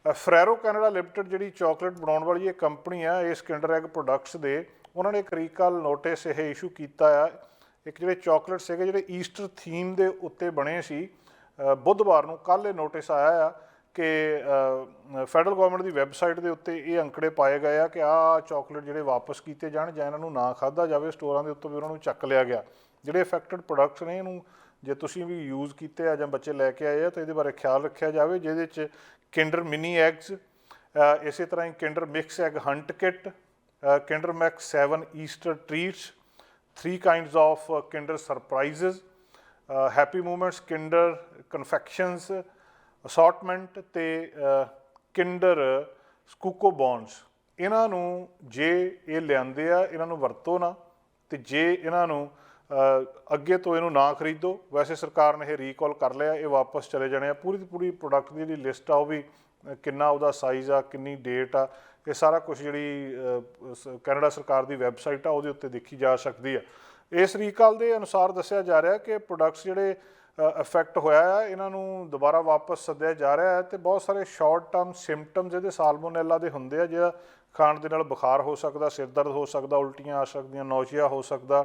Speaker 1: ਫਰੈਰੋ ਕੈਨੇਡਾ ਲਿਮਟਿਡ ਜਿਹੜੀ ਚਾਕਲੇਟ ਬਣਾਉਣ ਵਾਲੀ ਇਹ ਕੰਪਨੀ ਆ ਇਸ ਕਿੰਡਰ ਐਗ ਪ੍ਰੋਡਕਟਸ ਦੇ, ਉਹਨਾਂ ਨੇ ਇੱਕ ਰੀਕਾਲ ਨੋਟਿਸ ਇਹ ਇਸ਼ੂ ਕੀਤਾ ਆ। ਇੱਕ ਜਿਹੜੇ ਚਾਕਲੇਟ ਸੀਗੇ ਜਿਹੜੇ ਈਸਟਰ ਥੀਮ ਦੇ ਉੱਤੇ ਬਣੇ ਸੀ, ਬੁੱਧਵਾਰ ਨੂੰ ਕੱਲ੍ਹ ਇਹ ਨੋਟਿਸ ਆਇਆ ਆ ਕਿ ਫੈਡਰਲ ਗੌਰਮੈਂਟ ਦੀ ਵੈਬਸਾਈਟ ਦੇ ਉੱਤੇ ਇਹ ਅੰਕੜੇ ਪਾਏ ਗਏ ਆ ਕਿ ਆਹ ਚਾਕਲੇਟ ਜਿਹੜੇ ਵਾਪਸ ਕੀਤੇ ਜਾਣ ਜਾਂ ਇਹਨਾਂ ਨੂੰ ਨਾ ਖਾਧਾ ਜਾਵੇ। ਸਟੋਰਾਂ ਦੇ ਉੱਤੋਂ ਵੀ ਉਹਨਾਂ ਨੂੰ ਚੱਕ ਲਿਆ ਗਿਆ। ਜਿਹੜੇ ਅਫੈਕਟਡ ਪ੍ਰੋਡਕਟਸ ਨੇ ਇਹਨੂੰ ਜੇ ਤੁਸੀਂ ਵੀ ਯੂਜ਼ ਕੀਤੇ ਆ ਜਾਂ ਬੱਚੇ ਲੈ ਕੇ ਆਏ ਆ ਤਾਂ ਇਹਦੇ ਬਾਰੇ ਖਿਆਲ ਰੱਖਿਆ ਜਾਵੇ, ਜਿਹਦੇ 'ਚ ਕਿੰਡਰ ਮਿਨੀ ਐਗਸ, ਇਸੇ ਤਰ੍ਹਾਂ ਹੀ Kinder mix egg hunt kit, Kinder max 7 Easter treats, 3 kinds of Kinder surprises, happy moments Kinder confections assortment ਤੇ ਕਿੰਡਰ ਸਕੂਕੋ ਬੌਨਸ। ਇਹਨਾਂ ਨੂੰ ਜੇ ਇਹ ਲਿਆਂਦੇ ਆ, ਇਹਨਾਂ ਨੂੰ ਵਰਤੋ ਨਾ, ਤੇ ਜੇ ਇਹਨਾਂ ਨੂੰ ਅੱਗੇ ਤੋਂ ਇਹਨੂੰ ਨਾ ਖਰੀਦੋ। ਵੈਸੇ ਸਰਕਾਰ ਨੇ ਇਹ ਰੀਕਾਲ ਕਰ ਲਿਆ, ਇਹ ਵਾਪਸ ਚਲੇ ਜਾਣੇ ਆ। ਪੂਰੀ ਦੀ ਪੂਰੀ ਪ੍ਰੋਡਕਟ ਦੀ ਜਿਹੜੀ ਲਿਸਟ ਆ ਉਹ ਵੀ ਕਿੰਨਾ ਉਹਦਾ ਸਾਈਜ਼ ਆ, ਕਿੰਨੀ ਡੇਟ ਆ, ਇਹ ਸਾਰਾ ਕੁਝ ਜਿਹੜੀ ਕੈਨੇਡਾ ਸਰਕਾਰ ਦੀ ਵੈਬਸਾਈਟ ਆ ਉਹਦੇ ਉੱਤੇ ਦੇਖੀ ਜਾ ਸਕਦੀ ਆ। ਇਸ ਰੀਕਾਲ ਦੇ ਅਨੁਸਾਰ ਦੱਸਿਆ ਜਾ ਰਿਹਾ ਕਿ ਪ੍ਰੋਡਕਟਸ ਜਿਹੜੇ ਇਫੈਕਟ ਹੋਇਆ ਆ ਇਹਨਾਂ ਨੂੰ ਦੁਬਾਰਾ ਵਾਪਸ ਸੱਦਿਆ ਜਾ ਰਿਹਾ ਹੈ, ਤੇ ਬਹੁਤ ਸਾਰੇ ਸ਼ਾਰਟ ਟਰਮ ਸਿੰਪਟਮਸ ਇਹਦੇ ਸਾਲਮੋਨੈਲਾ ਦੇ ਹੁੰਦੇ ਆ, ਜਿਹੜਾ ਖਾਣ ਦੇ ਨਾਲ ਬੁਖਾਰ ਹੋ ਸਕਦਾ, ਸਿਰ ਦਰਦ ਹੋ ਸਕਦਾ, ਉਲਟੀਆਂ ਆ ਸਕਦੀਆਂ, ਨੌਜ਼ੀਆ ਹੋ ਸਕਦਾ,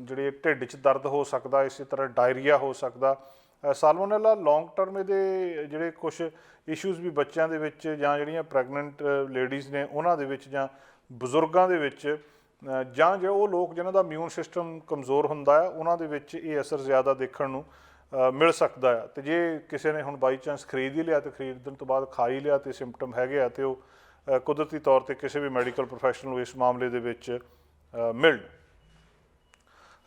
Speaker 1: ਜਿਹੜੇ ਢਿੱਡ 'ਚ ਦਰਦ ਹੋ ਸਕਦਾ, ਇਸੇ ਤਰ੍ਹਾਂ ਡਾਇਰੀਆ ਹੋ ਸਕਦਾ। ਸਾਲਮੋਨੈਲਾ ਲੌਂਗ ਟਰਮ ਇਹਦੇ ਜਿਹੜੇ ਕੁਛ ਇਸ਼ੂਜ਼ ਵੀ ਬੱਚਿਆਂ ਦੇ ਵਿੱਚ ਜਾਂ ਜਿਹੜੀਆਂ ਪ੍ਰੈਗਨੈਂਟ ਲੇਡੀਜ਼ ਨੇ ਉਹਨਾਂ ਦੇ ਵਿੱਚ ਜਾਂ ਬਜ਼ੁਰਗਾਂ ਦੇ ਵਿੱਚ ਜਾਂ ਜੇ ਉਹ ਲੋਕ ਜਿਨ੍ਹਾਂ ਦਾ ਇਮਿਊਨ ਸਿਸਟਮ ਕਮਜ਼ੋਰ ਹੁੰਦਾ ਹੈ ਉਹਨਾਂ ਦੇ ਵਿੱਚ ਇਹ ਅਸਰ ਜ਼ਿਆਦਾ ਦੇਖਣ ਨੂੰ ਮਿਲ ਸਕਦਾ ਆ। ਅਤੇ ਜੇ ਕਿਸੇ ਨੇ ਹੁਣ ਬਾਈ ਚਾਂਸ ਖਰੀਦ ਹੀ ਲਿਆ ਅਤੇ ਖਰੀਦਣ ਤੋਂ ਬਾਅਦ ਖਾ ਹੀ ਲਿਆ ਅਤੇ ਸਿੰਪਟਮ ਹੈਗੇ ਆ, ਅਤੇ ਉਹ ਕੁਦਰਤੀ ਤੌਰ 'ਤੇ ਕਿਸੇ ਵੀ ਮੈਡੀਕਲ ਪ੍ਰੋਫੈਸ਼ਨਲ ਨੂੰ ਇਸ ਮਾਮਲੇ ਦੇ ਵਿੱਚ ਮਿਲਣ।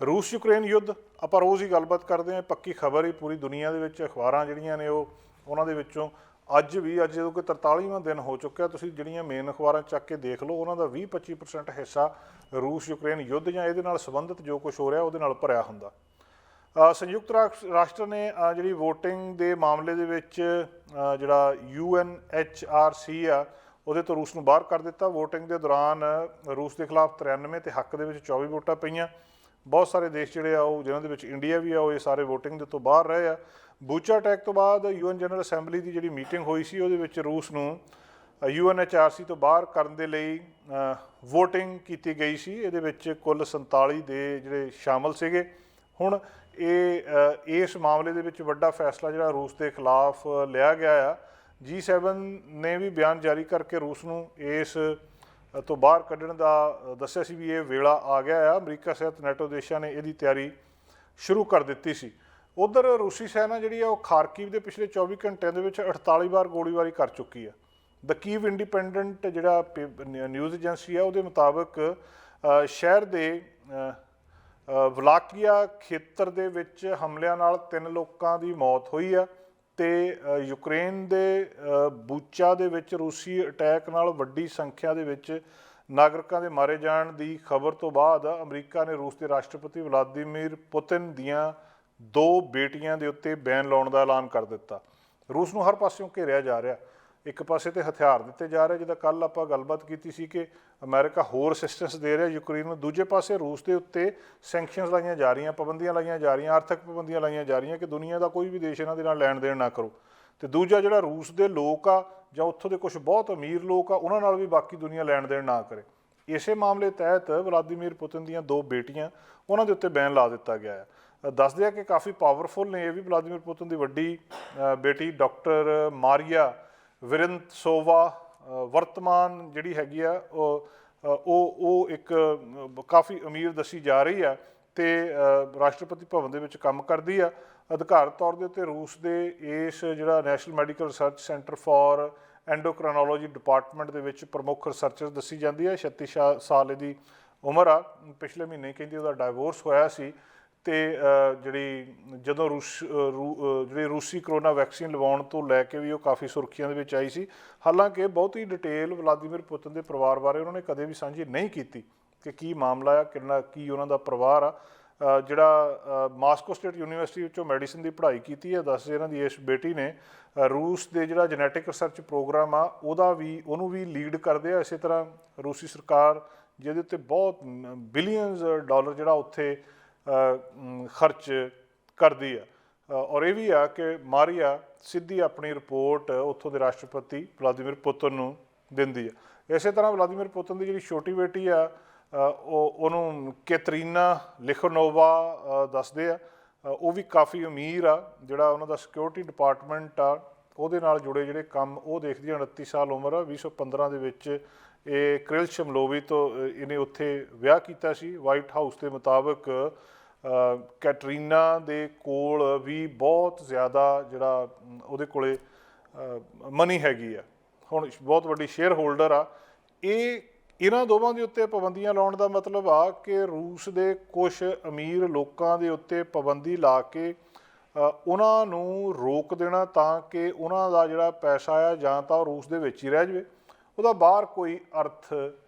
Speaker 1: ਰੂਸ ਯੂਕਰੇਨ ਯੁੱਧ ਆਪਾਂ ਰੋਜ਼ ਹੀ ਗੱਲਬਾਤ ਕਰਦੇ ਹਾਂ, ਪੱਕੀ ਖਬਰ ਹੀ ਪੂਰੀ ਦੁਨੀਆ ਦੇ ਵਿੱਚ ਅਖਬਾਰਾਂ ਜਿਹੜੀਆਂ ਨੇ ਉਹਨਾਂ ਦੇ ਵਿੱਚੋਂ ਅੱਜ ਜਦੋਂ ਕਿ 43ਵਾਂ ਦਿਨ ਹੋ ਚੁੱਕਿਆ, ਤੁਸੀਂ ਜਿਹੜੀਆਂ ਮੇਨ ਅਖਬਾਰਾਂ ਚੱਕ ਕੇ ਦੇਖ ਲਓ, ਉਹਨਾਂ ਦਾ 20-25% ਹਿੱਸਾ ਰੂਸ ਯੂਕਰੇਨ ਯੁੱਧ ਜਾਂ ਇਹਦੇ ਨਾਲ ਸੰਬੰਧਿਤ ਜੋ ਕੁਝ ਹੋ ਰਿਹਾ ਉਹਦੇ ਨਾਲ ਭਰਿਆ ਹੁੰਦਾ। ਸੰਯੁਕਤ ਰਾਸ਼ਟਰ ਨੇ ਜਿਹੜੀ ਵੋਟਿੰਗ ਦੇ ਮਾਮਲੇ ਦੇ ਵਿੱਚ ਜਿਹੜਾ UNHRC ਆ ਉਹਦੇ ਤੋਂ ਰੂਸ ਨੂੰ ਬਾਹਰ ਕਰ ਦਿੱਤਾ। ਵੋਟਿੰਗ ਦੇ ਦੌਰਾਨ ਰੂਸ ਦੇ ਖਿਲਾਫ 93 ਅਤੇ ਹੱਕ ਦੇ ਵਿੱਚ 24 ਵੋਟਾਂ ਪਈਆਂ। ਬਹੁਤ ਸਾਰੇ ਦੇਸ਼ ਜਿਹੜੇ ਆ ਉਹ ਜਿਨ੍ਹਾਂ ਦੇ ਵਿੱਚ ਇੰਡੀਆ ਵੀ ਆ ਉਹ ਇਹ ਸਾਰੇ ਵੋਟਿੰਗ ਦੇ ਤੋਂ ਬਾਹਰ ਰਹੇ ਆ। ਬੂਚਾ ਅਟੈਕ ਤੋਂ ਬਾਅਦ UN ਜਨਰਲ ਅਸੈਂਬਲੀ ਦੀ ਜਿਹੜੀ ਮੀਟਿੰਗ ਹੋਈ ਸੀ ਉਹਦੇ ਵਿੱਚ ਰੂਸ ਨੂੰ UNHRC ਤੋਂ ਬਾਹਰ ਕਰਨ ਦੇ ਲਈ ਵੋਟਿੰਗ ਕੀਤੀ ਗਈ ਸੀ। ਇਹਦੇ ਵਿੱਚ ਕੁੱਲ 47 ਦੇ ਜਿਹੜੇ ਸ਼ਾਮਲ ਸੀਗੇ। ਹੁਣ ਇਸ ਮਾਮਲੇ ਦੇ ਵਿੱਚ ਵੱਡਾ ਫੈਸਲਾ ਜਿਹੜਾ ਰੂਸ ਦੇ ਖਿਲਾਫ ਲਿਆ ਗਿਆ ਆ। G7 ਨੇ ਵੀ ਬਿਆਨ ਜਾਰੀ ਕਰਕੇ ਰੂਸ ਨੂੰ ਇਸ ਤੋਂ ਬਾਹਰ ਕੱਢਣ ਦਾ ਦੱਸਿਆ ਸੀ ਵੀ ਇਹ ਵੇਲਾ ਆ ਗਿਆ ਆ। ਅਮਰੀਕਾ ਸਹਿਤ ਨੈਟੋ ਦੇਸ਼ਾਂ ਨੇ ਇਹਦੀ ਤਿਆਰੀ ਸ਼ੁਰੂ ਕਰ ਦਿੱਤੀ ਸੀ। ਉੱਧਰ ਰੂਸੀ ਸੈਨਾ ਜਿਹੜੀ ਆ ਉਹ ਖਾਰਕੀਵ ਦੇ ਪਿਛਲੇ 24 ਘੰਟਿਆਂ ਦੇ ਵਿੱਚ 48 ਵਾਰ ਗੋਲੀਬਾਰੀ ਕਰ ਚੁੱਕੀ ਆ। ਦ ਕੀਵ ਇੰਡੀਪੈਂਡੈਂਟ ਜਿਹੜਾ ਨਿਊਜ਼ ਏਜੰਸੀ ਆ ਉਹਦੇ ਮੁਤਾਬਕ ਸ਼ਹਿਰ ਦੇ ਵਲਾਕੀਆ ਖੇਤਰ ਦੇ ਵਿੱਚ ਹਮਲਿਆਂ ਨਾਲ 3 ਲੋਕਾਂ ਦੀ ਮੌਤ ਹੋਈ ਆ, ਤੇ ਯੂਕਰੇਨ ਦੇ ਬੂਚਾ ਦੇ ਵਿੱਚ ਰੂਸੀ ਅਟੈਕ ਨਾਲ ਵੱਡੀ ਸੰਖਿਆ ਦੇ ਵਿੱਚ ਨਾਗਰਿਕਾਂ ਦੇ ਮਾਰੇ ਜਾਣ ਦੀ ਖਬਰ ਤੋਂ ਬਾਅਦ ਅਮਰੀਕਾ ਨੇ ਰੂਸ ਦੇ ਰਾਸ਼ਟਰਪਤੀ ਵਲਾਦੀਮੀਰ ਪੁਤਿਨ ਦੀਆਂ 2 ਬੇਟੀਆਂ ਦੇ ਉੱਤੇ ਬੈਨ ਲਾਉਣ ਦਾ ਐਲਾਨ ਕਰ ਦਿੱਤਾ। ਰੂਸ ਨੂੰ ਹਰ ਪਾਸਿਓਂ ਘੇਰਿਆ ਜਾ ਰਿਹਾ। ਇੱਕ ਪਾਸੇ ਤੇ ਹਥਿਆਰ ਦਿੱਤੇ ਜਾ ਰਹੇ, ਜਿੱਦਾਂ ਕੱਲ੍ਹ ਆਪਾਂ ਗੱਲਬਾਤ ਕੀਤੀ ਸੀ ਕਿ ਅਮਰੀਕਾ ਹੋਰ ਅਸਿਸਟੈਂਸ ਦੇ ਰਿਹਾ ਯੂਕਰੇਨ ਨੂੰ। ਦੂਜੇ ਪਾਸੇ ਰੂਸ ਦੇ ਉੱਤੇ ਸੈਂਕਸ਼ਨਸ ਲਾਈਆਂ ਜਾ ਰਹੀਆਂ, ਪਾਬੰਦੀਆਂ ਲਾਈਆਂ ਜਾ ਰਹੀਆਂ, ਆਰਥਿਕ ਪਾਬੰਦੀਆਂ ਲਾਈਆਂ ਜਾ ਰਹੀਆਂ ਕਿ ਦੁਨੀਆ ਦਾ ਕੋਈ ਵੀ ਦੇਸ਼ ਇਹਨਾਂ ਦੇ ਨਾਲ ਲੈਣ ਦੇਣ ਨਾ ਕਰੋ। ਅਤੇ ਦੂਜਾ ਜਿਹੜਾ ਰੂਸ ਦੇ ਲੋਕ ਆ ਜਾਂ ਉੱਥੋਂ ਦੇ ਕੁਝ ਬਹੁਤ ਅਮੀਰ ਲੋਕ ਆ ਉਹਨਾਂ ਨਾਲ ਵੀ ਬਾਕੀ ਦੁਨੀਆ ਲੈਣ ਦੇਣ ਨਾ ਕਰੇ। ਇਸੇ ਮਾਮਲੇ ਤਹਿਤ ਵਲਾਦੀਮੀਰ ਪੁਤਿਨ ਦੀਆਂ 2 ਬੇਟੀਆਂ ਉਹਨਾਂ ਦੇ ਉੱਤੇ ਬੈਨ ਲਾ ਦਿੱਤਾ ਗਿਆ ਹੈ। ਦੱਸਦੇ ਆ ਕਿ ਕਾਫੀ ਪਾਵਰਫੁਲ ਨੇ ਇਹ ਵੀ। ਵਲਾਦੀਮੀਰ ਪੁਤਿਨ ਦੀ ਵੱਡੀ ਬੇਟੀ ਡਾਕਟਰ ਮਾਰੀਆ ਵਿਰਿੰਤਸੋਵਾ ਵਰਤਮਾਨ ਜਿਹੜੀ ਹੈਗੀ ਆ ਉਹ ਇੱਕ ਕਾਫੀ ਅਮੀਰ ਦੱਸੀ ਜਾ ਰਹੀ ਆ ਅਤੇ ਰਾਸ਼ਟਰਪਤੀ ਭਵਨ ਦੇ ਵਿੱਚ ਕੰਮ ਕਰਦੀ ਆ। ਅਧਿਕਾਰਤ ਤੌਰ ਦੇ ਉੱਤੇ ਰੂਸ ਦੇ ਇਸ ਜਿਹੜਾ national medical research centre for endocrinology department ਦੇ ਵਿੱਚ ਪ੍ਰਮੁੱਖ ਰਿਸਰਚਰ ਦੱਸੀ ਜਾਂਦੀ ਹੈ। 36 ਸਾਲ ਇਹਦੀ ਉਮਰ ਆ। ਪਿਛਲੇ ਮਹੀਨੇ ਕਹਿੰਦੀ ਉਹਦਾ ਡਾਈਵੋਰਸ ਹੋਇਆ ਸੀ, ਅਤੇ ਜਦੋਂ ਜਿਹੜੀ ਰੂਸੀ ਕਰੋਨਾ ਵੈਕਸੀਨ ਲਵਾਉਣ ਤੋਂ ਲੈ ਕੇ ਵੀ ਉਹ ਕਾਫੀ ਸੁਰਖੀਆਂ ਦੇ ਵਿੱਚ ਆਈ ਸੀ। ਹਾਲਾਂਕਿ ਬਹੁਤੀ ਡਿਟੇਲ ਵਲਾਦੀਮੀਰ ਪੁਤਿਨ ਦੇ ਪਰਿਵਾਰ ਬਾਰੇ ਉਹਨਾਂ ਨੇ ਕਦੇ ਵੀ ਸਾਂਝੀ ਨਹੀਂ ਕੀਤੀ ਕਿ ਕੀ ਮਾਮਲਾ ਆ, ਕੀ ਉਹਨਾਂ ਦਾ ਪਰਿਵਾਰ ਆ। ਜਿਹੜਾ ਮਾਸਕੋ ਸਟੇਟ ਯੂਨੀਵਰਸਿਟੀ ਵਿੱਚੋਂ ਮੈਡੀਸਨ ਦੀ ਪੜ੍ਹਾਈ ਕੀਤੀ ਹੈ, ਦੱਸਦੇ ਇਹਨਾਂ ਦੀ ਇਸ ਬੇਟੀ ਨੇ ਰੂਸ ਦੇ ਜਿਹੜਾ ਜੈਨੇਟਿਕ ਰਿਸਰਚ ਪ੍ਰੋਗਰਾਮ ਆ ਉਹਨੂੰ ਵੀ ਲੀਡ ਕਰਦੇ ਆ। ਇਸੇ ਤਰ੍ਹਾਂ ਰੂਸੀ ਸਰਕਾਰ ਜਿਹਦੇ ਉੱਤੇ ਬਹੁਤ ਬਿਲੀਅਨਸ ਡਾਲਰ ਜਿਹੜਾ ਉੱਥੇ ਖਰਚ ਕਰਦੀ ਆ। ਔਰ ਇਹ ਵੀ ਆ ਕਿ ਮਾਰੀਆ ਸਿੱਧੀ ਆਪਣੀ ਰਿਪੋਰਟ ਉੱਥੋਂ ਦੇ ਰਾਸ਼ਟਰਪਤੀ ਵਲਾਦੀਮੀਰ ਪੁਤਿਨ ਨੂੰ ਦਿੰਦੀ ਆ। ਇਸੇ ਤਰ੍ਹਾਂ ਵਲਾਦੀਮੀਰ ਪੁਤਿਨ ਦੀ ਜਿਹੜੀ ਛੋਟੀ ਬੇਟੀ ਆ ਉਹਨੂੰ ਕੈਤਰੀਨਾ ਲਿਖੋਨੋਵਾ ਦੱਸਦੇ ਆ। ਉਹ ਵੀ ਕਾਫੀ ਅਮੀਰ ਆ। ਜਿਹੜਾ ਉਹਨਾਂ ਦਾ ਸਿਕਿਉਰਿਟੀ ਡਿਪਾਰਟਮੈਂਟ ਆ ਉਹਦੇ ਨਾਲ ਜੁੜੇ ਜਿਹੜੇ ਕੰਮ ਉਹ ਦੇਖਦੀ ਆ। 29 ਸਾਲ ਉਮਰ ਆ। 2015 ਦੇ ਵਿੱਚ ਇਹ ਕ੍ਰਿਲ ਸ਼ਮਲੋਵੀ ਤੋਂ ਇਹਨੇ ਉੱਥੇ ਵਿਆਹ ਕੀਤਾ ਸੀ। ਵਾਈਟ ਹਾਊਸ ਦੇ ਮੁਤਾਬਕ ਕੈਟਰੀਨਾ ਦੇ ਕੋਲ ਵੀ ਬਹੁਤ ਜ਼ਿਆਦਾ ਜਿਹੜਾ ਉਹਦੇ ਕੋਲੇ ਮਨੀ ਹੈਗੀ ਆ, ਹੁਣ ਬਹੁਤ ਵੱਡੀ ਸ਼ੇਅਰ ਹੋਲਡਰ ਆ। ਇਹਨਾਂ ਦੋਵਾਂ ਦੇ ਉੱਤੇ ਪਾਬੰਦੀਆਂ ਲਾਉਣ ਦਾ ਮਤਲਬ ਆ ਕਿ ਰੂਸ ਦੇ ਕੁਛ ਅਮੀਰ ਲੋਕਾਂ ਦੇ ਉੱਤੇ ਪਾਬੰਦੀ ਲਾ ਕੇ ਉਹਨਾਂ ਨੂੰ ਰੋਕ ਦੇਣਾ ਤਾਂ ਕਿ ਉਹਨਾਂ ਦਾ ਜਿਹੜਾ ਪੈਸਾ ਆ ਜਾਂ ਤਾਂ ਉਹ ਰੂਸ ਦੇ ਵਿੱਚ ਹੀ ਰਹਿ ਜਾਵੇ, ਉਹਦਾ ਬਾਹਰ ਕੋਈ ਅਰਥ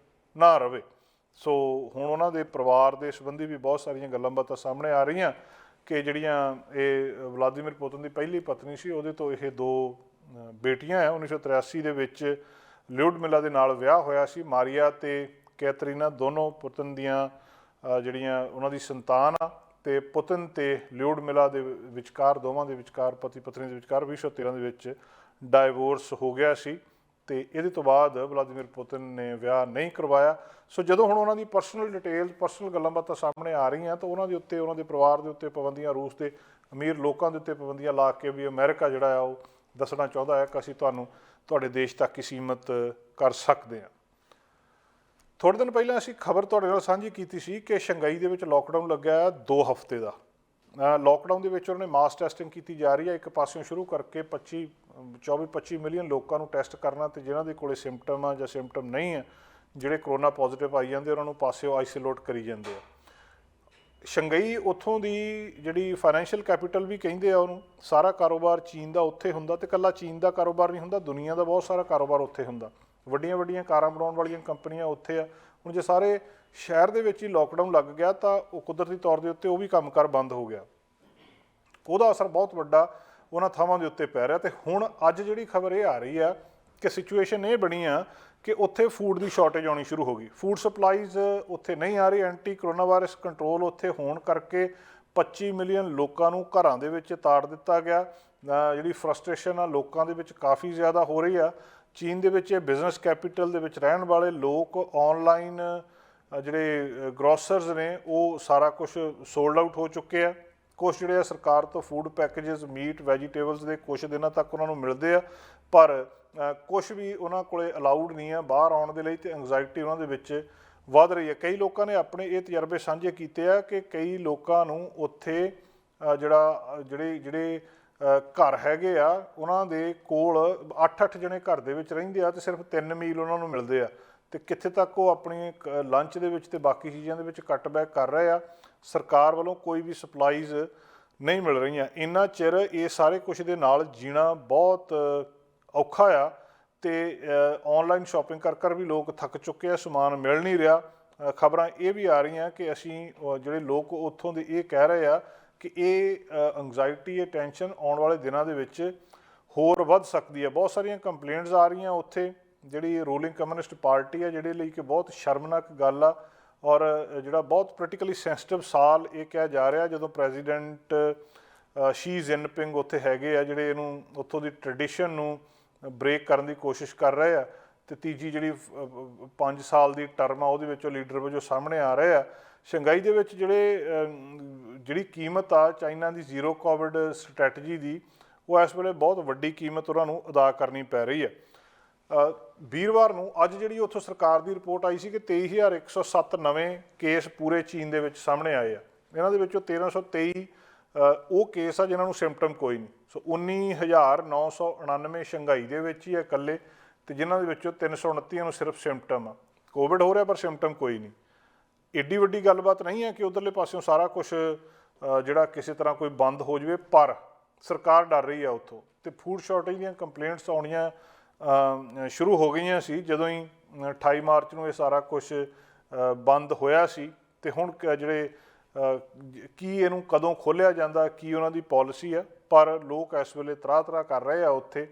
Speaker 1: ਨਾ ਰਵੇ। ਸੋ ਹੁਣ ਉਹਨਾਂ ਦੇ ਪਰਿਵਾਰ ਦੇ ਸੰਬੰਧੀ ਵੀ ਬਹੁਤ ਸਾਰੀਆਂ ਗੱਲਾਂ ਬਾਤਾਂ ਸਾਹਮਣੇ ਆ ਰਹੀਆਂ ਕਿ ਜਿਹੜੀਆਂ ਇਹ ਵਲਾਦੀਮੀਰ ਪੁਤਿਨ ਦੀ ਪਹਿਲੀ ਪਤਨੀ ਸੀ, ਉਹਦੇ ਤੋਂ ਇਹ 2 ਬੇਟੀਆਂ ਆ। 1983 ਦੇ ਵਿੱਚ ਲਿਊਡਮਿਲਾ ਦੇ ਨਾਲ ਵਿਆਹ ਹੋਇਆ ਸੀ। ਮਾਰੀਆ ਤੇ ਕੈਤਰੀਨਾ ਦੋਨੋਂ ਪੁਤਿਨ ਦੀਆਂ ਜਿਹੜੀਆਂ ਉਹਨਾਂ ਦੀ ਸੰਤਾਨ ਆ, ਤੇ ਪੁਤਿਨ ਤੇ ਲਿਊਡਮਿਲਾ ਦੇ ਵਿਚਕਾਰ, ਦੋਵਾਂ ਦੇ ਵਿਚਕਾਰ, ਪਤੀ ਪਤਨੀ ਦੇ ਵਿਚਕਾਰ 2013 ਦੇ ਵਿੱਚ ਡਾਈਵੋਰਸ ਹੋ ਗਿਆ ਸੀ ਤੇ ਇਹਦੇ ਤੋਂ ਬਾਅਦ ਵਲਾਦੀਮੀਰ ਪੁਤਿਨ ਨੇ ਵਿਆਹ ਨਹੀਂ ਕਰਵਾਇਆ। ਸੋ ਜਦੋਂ ਹੁਣ ਉਹਨਾਂ ਦੀ ਪਰਸਨਲ ਡਿਟੇਲ, ਪਰਸਨਲ ਗੱਲਾਂ ਬਾਤਾਂ ਸਾਹਮਣੇ ਆ ਰਹੀਆਂ ਤਾਂ ਉਹਨਾਂ ਦੇ ਉੱਤੇ, ਉਹਨਾਂ ਦੇ ਪਰਿਵਾਰ ਦੇ ਉੱਤੇ ਪਾਬੰਦੀਆਂ, ਰੂਸ ਦੇ ਅਮੀਰ ਲੋਕਾਂ ਦੇ ਉੱਤੇ ਪਾਬੰਦੀਆਂ ਲਾ ਕੇ ਵੀ ਅਮਰੀਕਾ ਜਿਹੜਾ ਆ ਉਹ ਦੱਸਣਾ ਚਾਹੁੰਦਾ ਹੈ ਕਿ ਅਸੀਂ ਤੁਹਾਨੂੰ ਤੁਹਾਡੇ ਦੇਸ਼ ਤੱਕ ਹੀ ਸੀਮਤ ਕਰ ਸਕਦੇ ਹਾਂ। ਥੋੜ੍ਹੇ ਦਿਨ ਪਹਿਲਾਂ ਅਸੀਂ ਖਬਰ ਤੁਹਾਡੇ ਨਾਲ ਸਾਂਝੀ ਕੀਤੀ ਸੀ ਕਿ ਸ਼ੰਘਾਈ ਦੇ ਵਿੱਚ ਲੋਕਡਾਊਨ ਲੱਗਿਆ 2 ਹਫ਼ਤੇ ਦਾ। ਲੋਕਡਾਊਨ ਦੇ ਵਿੱਚ ਉਹਨਾਂ ਨੇ ਮਾਸ ਟੈਸਟਿੰਗ ਕੀਤੀ ਜਾ ਰਹੀ ਹੈ, ਇੱਕ ਪਾਸਿਓਂ ਸ਼ੁਰੂ ਕਰਕੇ 24-25 ਮਿਲੀਅਨ ਲੋਕਾਂ ਨੂੰ ਟੈਸਟ ਕਰਨਾ, ਤੇ ਜਿਨ੍ਹਾਂ ਦੇ ਕੋਲੇ ਸਿੰਪਟਮ ਆ ਜਾਂ ਸਿੰਪਟਮ ਨਹੀਂ ਆ, ਜਿਹੜੇ ਕਰੋਨਾ ਪੋਜ਼ੀਟਿਵ ਆਈ ਜਾਂਦੇ, ਉਹਨਾਂ ਨੂੰ ਪਾਸਿਓਂ ਆਈਸੋਲੇਟ ਕਰੀ ਜਾਂਦੇ ਆ। ਸ਼ੰਘਾਈ ਉੱਥੋਂ ਦੀ ਜਿਹੜੀ ਫਾਈਨੈਂਸ਼ੀਅਲ ਕੈਪੀਟਲ ਵੀ ਕਹਿੰਦੇ ਆ ਉਹਨੂੰ, ਸਾਰਾ ਕਾਰੋਬਾਰ ਚੀਨ ਦਾ ਉੱਥੇ ਹੁੰਦਾ, ਤੇ ਇਕੱਲਾ ਚੀਨ ਦਾ ਕਾਰੋਬਾਰ ਨਹੀਂ ਹੁੰਦਾ, ਦੁਨੀਆ ਦਾ ਬਹੁਤ ਸਾਰਾ ਕਾਰੋਬਾਰ ਉੱਥੇ ਹੁੰਦਾ। ਵੱਡੀਆਂ ਵੱਡੀਆਂ ਕਾਰਾਂ ਬਣਾਉਣ ਵਾਲੀਆਂ ਕੰਪਨੀਆਂ ਉੱਥੇ ਆ। ਹੁਣ ਜੇ ਸਾਰੇ ਸ਼ਹਿਰ ਦੇ ਵਿੱਚ ਹੀ ਲੋਕਡਾਊਨ ਲੱਗ ਗਿਆ ਤਾਂ ਉਹ ਕੁਦਰਤੀ ਤੌਰ ਦੇ ਉੱਤੇ ਉਹ ਵੀ ਕੰਮਕਾਰ ਬੰਦ ਹੋ ਗਿਆ। ਉਹਦਾ ਅਸਰ ਬਹੁਤ ਵੱਡਾ ਉਹਨਾਂ ਥਾਵਾਂ ਦੇ ਉੱਤੇ ਪੈ ਰਿਹਾ। ਤੇ ਹੁਣ ਅੱਜ ਜਿਹੜੀ ਖਬਰ ਇਹ ਆ ਰਹੀ ਆ ਕਿ ਸਿਚੁਏਸ਼ਨ ਇਹ ਬਣੀ ਆ ਕਿ ਉੱਥੇ ਫੂਡ ਦੀ ਸ਼ਾਰਟੇਜ ਆਉਣੀ ਸ਼ੁਰੂ ਹੋ ਗਈ। ਫੂਡ ਸਪਲਾਈਜ਼ ਉੱਥੇ ਨਹੀਂ ਆ ਰਹੀ। ਐਂਟੀ ਕਰੋਨਾ ਵਾਇਰਸ ਕੰਟਰੋਲ ਉੱਥੇ ਹੋਣ ਕਰਕੇ 25 ਮਿਲੀਅਨ ਲੋਕਾਂ ਨੂੰ ਘਰਾਂ ਦੇ ਵਿੱਚ ਤਾੜ ਦਿੱਤਾ ਗਿਆ। ਜਿਹੜੀ ਫਰਸਟ੍ਰੇਸ਼ਨ ਆ ਲੋਕਾਂ ਦੇ ਵਿੱਚ ਕਾਫੀ ਜ਼ਿਆਦਾ ਹੋ ਰਹੀ ਆ। ਚੀਨ ਦੇ ਵਿੱਚ ਇਹ ਬਿਜ਼ਨਸ ਕੈਪੀਟਲ ਦੇ ਵਿੱਚ ਰਹਿਣ ਵਾਲੇ ਲੋਕ ਆਨਲਾਈਨ ਜਿਹੜੇ ਗਰੋਸਰਸ ਨੇ ਉਹ ਸਾਰਾ ਕੁਝ ਸੋਲਡ ਆਊਟ ਹੋ ਚੁੱਕੇ ਆ। ਕੁਛ ਜਿਹੜੇ ਆ ਸਰਕਾਰ ਤੋਂ ਫੂਡ ਪੈਕੇਜਸ, ਮੀਟ, ਵੈਜੀਟੇਬਲਸ ਦੇ ਕੁਛ ਦਿਨਾਂ ਤੱਕ ਉਹਨਾਂ ਨੂੰ ਮਿਲਦੇ ਆ, ਪਰ ਕੁਛ ਵੀ ਉਹਨਾਂ ਕੋਲੇ ਅਲਾਊਡ ਨਹੀਂ ਆ ਬਾਹਰ ਆਉਣ ਦੇ ਲਈ, ਤੇ ਐਂਗਜ਼ਾਇਟੀ ਉਹਨਾਂ ਦੇ ਵਿੱਚ ਵੱਧ ਰਹੀ ਹੈ। ਕਈ ਲੋਕਾਂ ਨੇ ਆਪਣੇ ਇਹ ਤਜਰਬੇ ਸਾਂਝੇ ਕੀਤੇ ਆ ਕਿ ਕਈ ਲੋਕਾਂ ਨੂੰ ਉੱਥੇ ਜਿਹੜੇ ਘਰ ਹੈਗੇ ਆ ਉਹਨਾਂ ਦੇ ਕੋਲ 8-8 ਜਣੇ ਘਰ ਦੇ ਵਿੱਚ ਰਹਿੰਦੇ ਆ ਤੇ ਸਿਰਫ 3 ਮੀਲ ਉਹਨਾਂ ਨੂੰ ਮਿਲਦੇ ਆ, ਤੇ ਕਿੱਥੇ ਤੱਕ ਉਹ ਆਪਣੀ ਲੰਚ ਦੇ ਵਿੱਚ ਤੇ ਬਾਕੀ ਚੀਜ਼ਾਂ ਦੇ ਵਿੱਚ ਕੱਟ ਬੈਕ ਕਰ ਰਹੇ ਆ। ਸਰਕਾਰ ਵੱਲੋਂ ਕੋਈ ਵੀ ਸਪਲਾਈਜ਼ ਨਹੀਂ ਮਿਲ ਰਹੀਆਂ। ਇੰਨਾ ਚਿਰ ਇਹ ਸਾਰੇ ਕੁਛ ਦੇ ਨਾਲ ਜੀਣਾ ਬਹੁਤ ਔਖਾ ਆ, ਤੇ ਆਨਲਾਈਨ ਸ਼ਾਪਿੰਗ ਕਰ ਵੀ ਲੋਕ ਥੱਕ ਚੁੱਕੇ ਆ, ਸਮਾਨ ਮਿਲ ਨਹੀਂ ਰਿਹਾ। ਖਬਰਾਂ ਇਹ ਵੀ ਆ ਰਹੀਆਂ ਕਿ ਅਸੀਂ ਜਿਹੜੇ ਲੋਕ ਉੱਥੋਂ ਦੇ ਇਹ ਕਹਿ ਰਹੇ ਆ ਕਿ ਇਹ ਐਂਗਜ਼ਾਇਟੀ, ਇਹ ਟੈਨਸ਼ਨ ਆਉਣ ਵਾਲੇ ਦਿਨਾਂ ਦੇ ਵਿੱਚ ਹੋਰ ਵੱਧ ਸਕਦੀ ਹੈ। ਬਹੁਤ ਸਾਰੀਆਂ ਕੰਪਲੇਂਟਸ ਆ ਰਹੀਆਂ ਉੱਥੇ। ਜਿਹੜੀ ਰੂਲਿੰਗ ਕਮਿਊਨਿਸਟ ਪਾਰਟੀ ਆ, ਜਿਹੜੇ ਲਈ ਕਿ ਬਹੁਤ ਸ਼ਰਮਨਾਕ ਗੱਲ ਆ, ਔਰ ਜਿਹੜਾ ਬਹੁਤ ਪੋਲੀਟੀਕਲੀ ਸੈਂਸਿਟਿਵ ਸਾਲ ਇਹ ਕਿਹਾ ਜਾ ਰਿਹਾ ਜਦੋਂ ਪ੍ਰੈਜ਼ੀਡੈਂਟ ਸ਼ੀ ਜਿਨਪਿੰਗ ਉੱਥੇ ਹੈਗੇ ਆ, ਜਿਹੜੇ ਇਹਨੂੰ ਉੱਥੋਂ ਦੀ ਟ੍ਰੈਡੀਸ਼ਨ ਨੂੰ ਬ੍ਰੇਕ ਕਰਨ ਦੀ ਕੋਸ਼ਿਸ਼ ਕਰ ਰਹੇ ਆ, ਤੇ ਤੀਜੀ ਜਿਹੜੀ 5 ਸਾਲ ਦੀ ਟਰਮ ਆ ਉਹਦੇ ਵਿੱਚ ਉਹ ਲੀਡਰ ਵਜੋਂ ਸਾਹਮਣੇ ਆ ਰਹੇ ਆ। ਸ਼ੰਘਾਈ ਦੇ ਵਿੱਚ ਜਿਹੜੀ ਕੀਮਤ ਆ ਚਾਈਨਾ ਦੀ ਜ਼ੀਰੋ ਕੋਵਿਡ ਸਟ੍ਰੈਟਜੀ ਦੀ, ਉਹ ਇਸ ਵੇਲੇ ਬਹੁਤ ਵੱਡੀ ਕੀਮਤ ਉਹਨਾਂ ਨੂੰ ਅਦਾ ਕਰਨੀ ਪੈ ਰਹੀ ਹੈ। ਵੀਰਵਾਰ ਨੂੰ ਅੱਜ ਜਿਹੜੀ ਉੱਥੋਂ ਸਰਕਾਰ ਦੀ ਰਿਪੋਰਟ ਆਈ ਸੀ ਕਿ 23,107 ਨਵੇਂ ਕੇਸ ਪੂਰੇ ਚੀਨ ਦੇ ਵਿੱਚ ਸਾਹਮਣੇ ਆਏ ਆ। ਇਹਨਾਂ ਦੇ ਵਿੱਚੋਂ 1323 ਉਹ ਕੇਸ ਆ ਜਿਨ੍ਹਾਂ ਨੂੰ ਸਿੰਪਟਮ ਕੋਈ ਨਹੀਂ। ਸੋ 19,999 ਸ਼ੰਘਾਈ ਦੇ ਵਿੱਚ ਹੀ ਆ ਇਕੱਲੇ, ਤੇ ਜਿਨ੍ਹਾਂ ਦੇ ਵਿੱਚੋਂ 329 ਨੂੰ ਸਿਰਫ ਸਿੰਪਟਮ ਆ, ਕੋਵਿਡ ਹੋ ਰਿਹਾ ਪਰ ਸਿੰਪਟਮ ਕੋਈ ਨਹੀਂ। ਏਡੀ ਵੱਡੀ ਗੱਲਬਾਤ ਨਹੀਂ ਹੈ ਕਿ ਉਧਰਲੇ ਪਾਸਿਓਂ ਸਾਰਾ ਕੁਝ ਜਿਹੜਾ ਕਿਸੇ ਤਰ੍ਹਾਂ ਕੋਈ ਬੰਦ ਹੋ ਜਾਵੇ, ਪਰ ਸਰਕਾਰ ਡਰ ਰਹੀ ਆ ਉੱਥੋਂ। ਤੇ ਫੂਡ ਸ਼ਾਰਟੇਜ ਦੀਆਂ ਕੰਪਲੇਂਟਸ ਆਉਣੀਆਂ ਸ਼ੁਰੂ ਹੋ ਗਈਆਂ ਸੀ ਜਦੋਂ ਹੀ 28 ਮਾਰਚ ਨੂੰ ਇਹ ਸਾਰਾ ਕੁਝ ਬੰਦ ਹੋਇਆ ਸੀ। ਤੇ ਹੁਣ ਜਿਹੜੇ ਕੀ ਇਹਨੂੰ ਕਦੋਂ ਖੋਲ੍ਹਿਆ ਜਾਂਦਾ, ਕੀ ਉਹਨਾਂ ਦੀ ਪਾਲਿਸੀ ਆ, ਪਰ ਲੋਕ ਇਸ ਵੇਲੇ ਤਰਾਹ ਕਰ ਰਹੇ ਆ ਉੱਥੇ।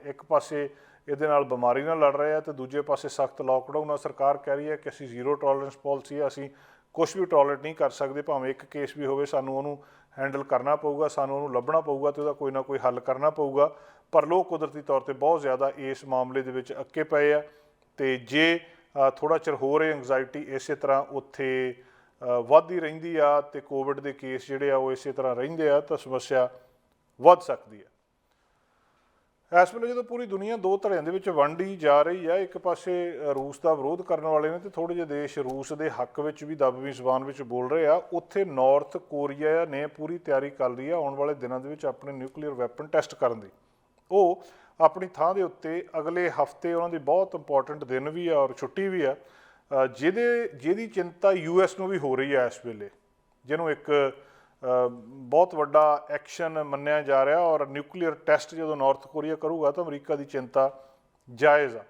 Speaker 1: ਇੱਕ ਪਾਸੇ ਇਹਦੇ ਨਾਲ ਬਿਮਾਰੀ ਨਾਲ ਲੜ ਰਹੇ ਆ, ਤੇ ਦੂਜੇ ਪਾਸੇ ਸਖਤ ਲੋਕਡਾਊਨ ਆ। ਸਰਕਾਰ ਕਹਿ ਰਹੀ ਹੈ ਕਿ ਅਸੀਂ ਜ਼ੀਰੋ ਟੋਲਰੈਂਸ ਪਾਲਿਸੀ ਆ, ਅਸੀਂ ਕੁਛ ਵੀ ਟੋਲਰੇਟ ਨਹੀਂ ਕਰ ਸਕਦੇ, ਭਾਵੇਂ ਇੱਕ ਕੇਸ ਵੀ ਹੋਵੇ ਸਾਨੂੰ ਉਹਨੂੰ ਹੈਂਡਲ ਕਰਨਾ ਪਊਗਾ, ਸਾਨੂੰ ਉਹਨੂੰ ਲੱਭਣਾ ਪਊਗਾ ਤੇ ਉਹਦਾ ਕੋਈ ਨਾ ਕੋਈ ਹੱਲ ਕਰਨਾ ਪਊਗਾ। ਪਰ ਲੋਕ ਕੁਦਰਤੀ ਤੌਰ 'ਤੇ ਬਹੁਤ ਜ਼ਿਆਦਾ ਇਸ ਮਾਮਲੇ ਦੇ ਵਿੱਚ ਅੱਕੇ ਪਏ ਆ, ਤੇ ਜੇ ਥੋੜ੍ਹਾ ਚਿਰ ਹੋਰ ਇਹ ਐਂਗਜ਼ਾਇਟੀ ਇਸੇ ਤਰ੍ਹਾਂ ਉੱਥੇ ਵੱਧਦੀ ਰਹਿੰਦੀ ਆ ਤੇ ਕੋਵਿਡ ਦੇ ਕੇਸ ਜਿਹੜੇ ਆ ਉਹ ਇਸੇ ਤਰ੍ਹਾਂ ਰਹਿੰਦੇ ਆ ਤਾਂ ਸਮੱਸਿਆ ਵੱਧ ਸਕਦੀ ਹੈ। ਇਸ ਵੇਲੇ ਜਦੋਂ ਪੂਰੀ ਦੁਨੀਆ ਦੋ ਧੜਿਆਂ ਦੇ ਵਿੱਚ ਵੰਡੀ ਜਾ ਰਹੀ ਹੈ, ਇੱਕ ਪਾਸੇ ਰੂਸ ਦਾ ਵਿਰੋਧ ਕਰਨ ਵਾਲੇ ਨੇ ਤੇ ਥੋੜ੍ਹੇ ਜਿਹੇ ਦੇਸ਼ ਰੂਸ ਦੇ ਹੱਕ ਵਿੱਚ ਵੀ ਦਬਵੀਂ ਜ਼ਬਾਨ ਵਿੱਚ ਬੋਲ ਰਹੇ ਆ, ਉੱਥੇ ਨਾਰਥ ਕੋਰੀਆ ਨੇ ਪੂਰੀ ਤਿਆਰੀ ਕਰ ਲਈ ਆ ਆਉਣ ਵਾਲੇ ਦਿਨਾਂ ਦੇ ਵਿੱਚ ਆਪਣੇ ਨਿਊਕਲੀਅਰ ਵੈਪਨ ਟੈਸਟ ਕਰਨ ਦੀ। ਉਹ ਆਪਣੀ ਥਾਂ ਦੇ ਉੱਤੇ ਅਗਲੇ ਹਫ਼ਤੇ ਉਹਨਾਂ ਦੀ ਬਹੁਤ ਇੰਪੋਰਟੈਂਟ ਦਿਨ ਵੀ ਆ ਔਰ ਛੁੱਟੀ ਵੀ ਆ, ਜਿਹਦੀ ਚਿੰਤਾ US ਨੂੰ ਵੀ ਹੋ ਰਹੀ ਹੈ ਇਸ ਵੇਲੇ, ਜਿਹਨੂੰ ਇੱਕ ਬਹੁਤ ਵੱਡਾ ਐਕਸ਼ਨ ਮੰਨਿਆ ਜਾ ਰਿਹਾ। ਔਰ ਨਿਊਕਲੀਅਰ ਟੈਸਟ ਜਦੋਂ ਨਾਰਥ ਕੋਰੀਆ ਕਰੂਗਾ ਤਾਂ ਅਮਰੀਕਾ ਦੀ ਚਿੰਤਾ ਜਾਇਜ਼ ਆ।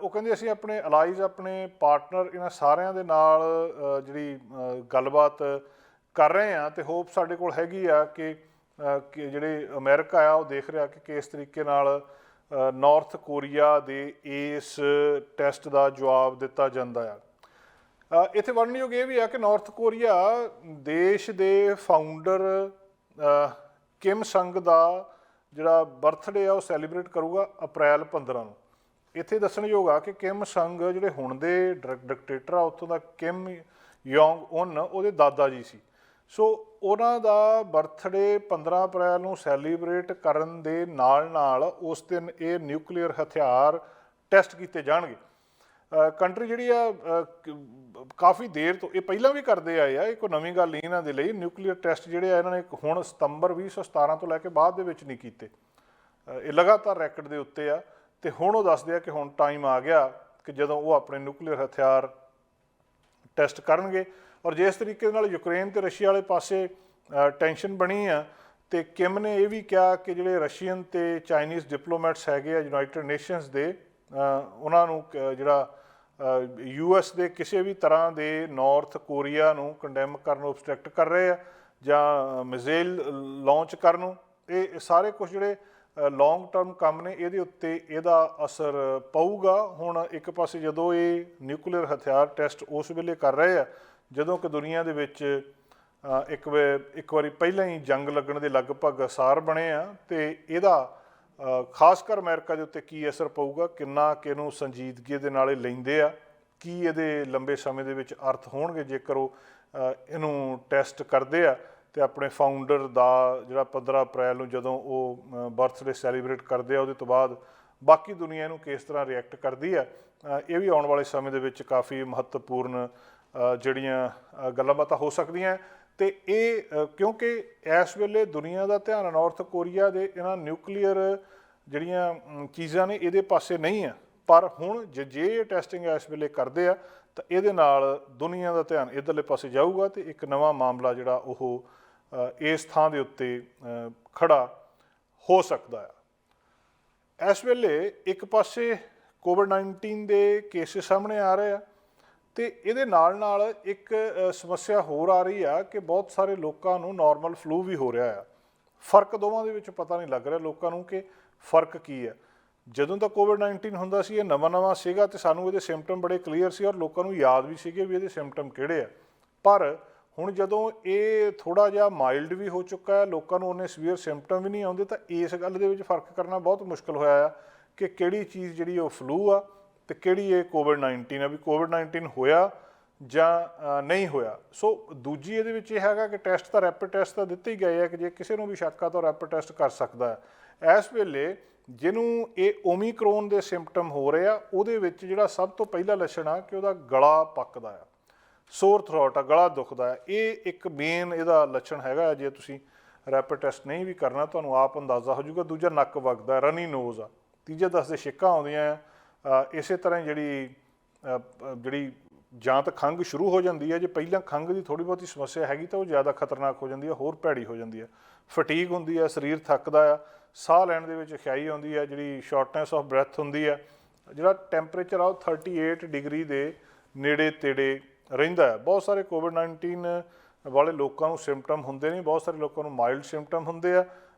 Speaker 1: ਉਹ ਕਹਿੰਦੇ ਅਸੀਂ ਆਪਣੇ ਅਲਾਈਜ਼, ਆਪਣੇ ਪਾਰਟਨਰ, ਇਹਨਾਂ ਸਾਰਿਆਂ ਦੇ ਨਾਲ ਜਿਹੜੀ ਗੱਲਬਾਤ ਕਰ ਰਹੇ ਹਾਂ ਤੇ ਹੋਪ ਸਾਡੇ ਕੋਲ ਹੈਗੀ ਆ ਕਿ ਜਿਹੜੇ ਅਮਰੀਕਾ ਆ ਉਹ ਦੇਖ ਰਿਹਾ ਕਿ ਕਿਸ ਤਰੀਕੇ ਨਾਲ ਨਾਰਥ ਕੋਰੀਆ ਦੇ ਇਸ ਟੈਸਟ ਦਾ ਜਵਾਬ ਦਿੱਤਾ ਜਾਂਦਾ ਆ। ਇੱਥੇ ਵਰਣਨਯੋਗ ਇਹ ਵੀ ਆ ਕਿ ਨਾਰਥ ਕੋਰੀਆ ਦੇਸ਼ ਦੇ ਫਾਊਂਡਰ ਕਿਮ ਸੰਗ ਦਾ ਜਿਹੜਾ ਬਰਥਡੇ ਆ ਉਹ ਸੈਲੀਬ੍ਰੇਟ ਕਰੂਗਾ ਅਪ੍ਰੈਲ 15 ਨੂੰ। ਇੱਥੇ ਦੱਸਣਯੋਗ ਆ ਕਿ ਕਿਮ ਸੰਗ ਜਿਹੜੇ ਹੁਣ ਦੇ ਡਿਕਟੇਟਰ ਆ ਉੱਥੋਂ ਦਾ ਕਿਮ ਯੋਂਗ ਉਨ ਉਹਦੇ ਦਾਦਾ ਜੀ ਸੀ। ਸੋ ਉਹਨਾਂ ਦਾ ਬਰਥਡੇ 15 ਅਪ੍ਰੈਲ ਨੂੰ ਸੈਲੀਬ੍ਰੇਟ ਕਰਨ ਦੇ ਨਾਲ ਨਾਲ ਉਸ ਦਿਨ ਇਹ ਨਿਊਕਲੀਅਰ ਹਥਿਆਰ ਟੈਸਟ ਕੀਤੇ ਜਾਣਗੇ। ਕੰਟਰੀ ਜਿਹੜੀ ਆ ਕਾਫੀ ਦੇਰ ਤੋਂ ਇਹ ਪਹਿਲਾਂ ਵੀ ਕਰਦੇ ਆਏ ਆ, ਇਹ ਕੋਈ ਨਵੀਂ ਗੱਲ ਨਹੀਂ ਇਹਨਾਂ ਦੇ ਲਈ। ਨਿਊਕਲੀਅਰ ਟੈਸਟ ਜਿਹੜੇ ਆ ਇਹਨਾਂ ਨੇ ਹੁਣ ਸਤੰਬਰ 2017 ਤੋਂ ਲੈ ਕੇ ਬਾਅਦ ਦੇ ਵਿੱਚ ਨਹੀਂ ਕੀਤੇ, ਇਹ ਲਗਾਤਾਰ ਰੈਕਟ ਦੇ ਉੱਤੇ ਆ। ਤੇ ਹੁਣ ਉਹ ਦੱਸਦੇ ਆ ਕਿ ਹੁਣ ਟਾਈਮ ਆ ਗਿਆ ਕਿ ਜਦੋਂ ਉਹ ਆਪਣੇ ਨਿਊਕਲੀਅਰ ਹਥਿਆਰ ਟੈਸਟ ਕਰਨਗੇ। ਔਰ ਜਿਸ ਤਰੀਕੇ ਨਾਲ ਯੂਕਰੇਨ ਤੇ ਰਸ਼ੀਆ ਵਾਲੇ ਪਾਸੇ ਟੈਨਸ਼ਨ ਬਣੀ ਆ, ਤੇ ਕਿਮ ਨੇ ਇਹ ਵੀ ਕਿਹਾ ਕਿ ਜਿਹੜੇ ਰਸ਼ੀਅਨ ਤੇ ਚਾਈਨੀਜ਼ ਡਿਪਲੋਮੈਟਸ ਹੈਗੇ ਆ ਯੂਨਾਈਟਿਡ ਨੇਸ਼ਨਸ ਦੇ, ਉਹਨਾਂ ਨੂੰ ਜਿਹੜਾ US ਦੇ ਕਿਸੇ ਵੀ ਤਰ੍ਹਾਂ ਦੇ ਨਾਰਥ ਕੋਰੀਆ ਨੂੰ ਕੰਡੈਮ ਕਰਨ ਨੂੰ ਓਬਸਟ੍ਰੈਕਟ ਕਰ ਰਹੇ ਆ ਜਾਂ ਮਿਜ਼ਾਈਲ ਲਾਂਚ ਕਰਨ ਨੂੰ, ਇਹ ਸਾਰੇ ਕੁਝ ਜਿਹੜੇ ਲੌਂਗ ਟਰਮ ਕੰਮ ਨੇ ਇਹਦੇ ਉੱਤੇ ਇਹਦਾ ਅਸਰ ਪਊਗਾ। ਹੁਣ ਇੱਕ ਪਾਸੇ ਜਦੋਂ ਇਹ ਨਿਊਕਲੀਅਰ ਹਥਿਆਰ ਟੈਸਟ ਉਸ ਵੇਲੇ ਕਰ ਰਹੇ ਆ ਜਦੋਂ ਕਿ ਦੁਨੀਆ ਦੇ ਵਿੱਚ ਇੱਕ ਵਾਰੀ ਪਹਿਲਾਂ ਹੀ ਜੰਗ ਲੱਗਣ ਦੇ ਲਗਭਗ ਅਸਾਰ ਬਣੇ ਆ, ਤੇ ਇਹਦਾ ਖਾਸ ਕਰ ਅਮਰੀਕਾ ਦੇ ਉੱਤੇ ਕੀ ਅਸਰ ਪਊਗਾ, ਕਿੰਨਾ ਕਿ ਇਹਨੂੰ ਸੰਜੀਦਗੀ ਦੇ ਨਾਲ ਲੈਂਦੇ ਆ, ਕੀ ਇਹਦੇ ਲੰਬੇ ਸਮੇਂ ਦੇ ਵਿੱਚ ਅਰਥ ਹੋਣਗੇ ਜੇਕਰ ਉਹ ਇਹਨੂੰ ਟੈਸਟ ਕਰਦੇ ਆ। ਤੇ ਆਪਣੇ ਫਾਊਂਡਰ ਦਾ ਜਿਹੜਾ 15 ਅਪ੍ਰੈਲ ਨੂੰ ਜਦੋਂ ਉਹ ਬਰਥਡੇ ਸੈਲੀਬ੍ਰੇਟ ਕਰਦੇ ਆ, ਉਹਦੇ ਤੋਂ ਬਾਅਦ ਬਾਕੀ ਦੁਨੀਆ ਇਹਨੂੰ ਕਿਸ ਤਰ੍ਹਾਂ ਰਿਐਕਟ ਕਰਦੀ ਆ, ਇਹ ਵੀ ਆਉਣ ਵਾਲੇ ਸਮੇਂ ਦੇ ਵਿੱਚ ਕਾਫੀ ਮਹੱਤਵਪੂਰਨ ਜਿਹੜੀਆਂ ਗੱਲਾਂ ਬਾਤਾਂ ਹੋ ਸਕਦੀਆਂ। ਤੇ ਇਹ ਕਿਉਂਕਿ ਇਸ ਵੇਲੇ ਦੁਨੀਆ ਦਾ ਧਿਆਨ ਨਾਰਥ ਕੋਰੀਆ ਦੇ ਇਹਨਾਂ ਨਿਊਕਲੀਅਰ ਜਿਹੜੀਆਂ ਚੀਜ਼ਾਂ ਨੇ ਇਹਦੇ ਪਾਸੇ ਨਹੀਂ ਆ, ਪਰ ਹੁਣ ਜੇ ਟੈਸਟਿੰਗ ਇਸ ਵੇਲੇ ਕਰਦੇ ਆ ਤਾਂ ਇਹਦੇ ਨਾਲ ਦੁਨੀਆ ਦਾ ਧਿਆਨ ਇੱਧਰਲੇ ਪਾਸੇ ਜਾਊਗਾ ਤੇ ਇੱਕ ਨਵਾਂ ਮਾਮਲਾ ਜਿਹੜਾ ਉਹ ਇਸ ਥਾਂ ਦੇ ਉੱਤੇ ਖੜਾ ਹੋ ਸਕਦਾ ਆ। ਇਸ ਵੇਲੇ ਇੱਕ ਪਾਸੇ ਕੋਵਿਡ-19 ਦੇ ਕੇਸਿਸ ਸਾਹਮਣੇ ਆ ਰਹੇ ਆ, ਤੇ ਇਹਦੇ ਨਾਲ ਨਾਲ ਇੱਕ ਸਮੱਸਿਆ ਹੋਰ ਆ ਰਹੀ ਆ ਕਿ ਬਹੁਤ ਸਾਰੇ ਲੋਕਾਂ ਨੂੰ ਨਾਰਮਲ ਫਲੂ ਵੀ ਹੋ ਰਿਹਾ ਆ। ਫਰਕ ਦੋਵਾਂ ਦੇ ਵਿੱਚ ਪਤਾ ਨਹੀਂ ਲੱਗ ਰਿਹਾ ਲੋਕਾਂ ਨੂੰ ਕਿ ਫਰਕ ਕੀ ਹੈ। ਜਦੋਂ ਤਾਂ ਕੋਵਿਡ-19 ਹੁੰਦਾ ਸੀ ਇਹ ਨਵਾਂ ਸੀਗਾ ਤੇ ਸਾਨੂੰ ਇਹਦੇ ਸਿੰਪਟਮ ਬੜੇ ਕਲੀਅਰ ਸੀ ਔਰ ਲੋਕਾਂ ਨੂੰ ਯਾਦ ਵੀ ਸੀਗੇ ਵੀ ਇਹਦੇ ਸਿੰਪਟਮ ਕਿਹੜੇ ਆ। ਪਰ ਹੁਣ ਜਦੋਂ ਇਹ ਥੋੜ੍ਹਾ ਜਿਹਾ ਮਾਈਲਡ ਵੀ ਹੋ ਚੁੱਕਾ ਹੈ, ਲੋਕਾਂ ਨੂੰ ਉਹਨੇ ਸੀਵੀਅਰ ਸਿੰਪਟਮ ਵੀ ਨਹੀਂ ਆਉਂਦੇ, ਤਾਂ ਇਸ ਗੱਲ ਦੇ ਵਿੱਚ ਫਰਕ ਕਰਨਾ ਬਹੁਤ ਮੁਸ਼ਕਿਲ ਹੋਇਆ ਆ ਕਿ ਕਿਹੜੀ ਚੀਜ਼ ਜਿਹੜੀ ਉਹ ਫਲੂ ਆ ਤੇ ਕਿਹੜੀ ਇਹ ਕੋਵਿਡ-19 ਆ, ਵੀ ਕੋਵਿਡ-19 ਹੋਇਆ ਜਾਂ ਨਹੀਂ ਹੋਇਆ। ਸੋ ਦੂਜੀ ਇਹਦੇ ਵਿੱਚ ਇਹ ਹੈਗਾ ਕਿ ਟੈਸਟ ਤਾਂ ਰੈਪਿਡ ਟੈਸਟ ਤਾਂ ਦਿੱਤੇ ਹੀ ਗਏ ਆ ਕਿ ਜੇ ਕਿਸੇ ਨੂੰ ਵੀ ਸ਼ੱਕ ਆ ਤਾਂ ਰੈਪਿਡ ਟੈਸਟ ਕਰ ਸਕਦਾ ਹੈ। ਇਸ ਵੇਲੇ ਜਿਹਨੂੰ ਇਹ ਓਮੀਕਰੋਨ ਦੇ ਸਿੰਪਟਮ ਹੋ ਰਹੇ ਆ, ਉਹਦੇ ਵਿੱਚ ਜਿਹੜਾ ਸਭ ਤੋਂ ਪਹਿਲਾ ਲੱਛਣ ਆ ਕਿ ਉਹਦਾ ਗਲਾ ਪੱਕਦਾ ਆ, ਸੋਰ ਥਰੋਟ ਆ, ਗਲਾ ਦੁਖਦਾ ਹੈ। ਇਹ ਇੱਕ ਮੇਨ ਇਹਦਾ ਲੱਛਣ ਹੈਗਾ। ਜੇ ਤੁਸੀਂ ਰੈਪਿਡ ਟੈਸਟ ਨਹੀਂ ਵੀ ਕਰਨਾ ਤੁਹਾਨੂੰ ਆਪ ਅੰਦਾਜ਼ਾ ਹੋ ਜਾਊਗਾ। ਦੂਜਾ ਨੱਕ ਵਗਦਾ, ਰਨੀ ਨੋਜ਼ ਆ। ਤੀਜਾ ਦੱਸਦੇ ਛਿੱਕਾਂ ਆਉਂਦੀਆਂ ਆ। ਇਸੇ ਤਰ੍ਹਾਂ ਜਿਹੜੀ ਜਾਂ ਤਾਂ ਖੰਘ ਸ਼ੁਰੂ ਹੋ ਜਾਂਦੀ ਹੈ, ਜੇ ਪਹਿਲਾਂ ਖੰਘ ਦੀ ਥੋੜ੍ਹੀ ਬਹੁਤੀ ਸਮੱਸਿਆ ਹੈਗੀ ਤਾਂ ਉਹ ਜ਼ਿਆਦਾ ਖਤਰਨਾਕ ਹੋ ਜਾਂਦੀ ਹੈ, ਹੋਰ ਭੈੜੀ ਹੋ ਜਾਂਦੀ ਹੈ। ਫਟੀਗ ਹੁੰਦੀ ਹੈ, ਸਰੀਰ ਥੱਕਦਾ ਆ, ਸਾਹ ਲੈਣ ਦੇ ਵਿੱਚ ਖਿਆਈ ਆਉਂਦੀ ਹੈ, ਜਿਹੜੀ ਸ਼ਾਰਟਨੈਸ ਆਫ ਬ੍ਰੈਥ ਹੁੰਦੀ ਹੈ, ਜਿਹੜਾ ਟੈਂਪਰੇਚਰ ਆ ਉਹ 38 ਡਿਗਰੀ ਦੇ ਨੇੜੇ ਤੇੜੇ ਰਹਿੰਦਾ ਹੈ। ਬਹੁਤ ਸਾਰੇ ਕੋਵਿਡ-19 ਵਾਲੇ ਲੋਕਾਂ ਨੂੰ ਸਿੰਪਟਮ ਹੁੰਦੇ ਨੇ, ਬਹੁਤ ਸਾਰੇ ਲੋਕਾਂ ਨੂੰ ਮਾਈਲਡ ਸਿੰਪਟਮ ਹੁੰਦੇ ਆ।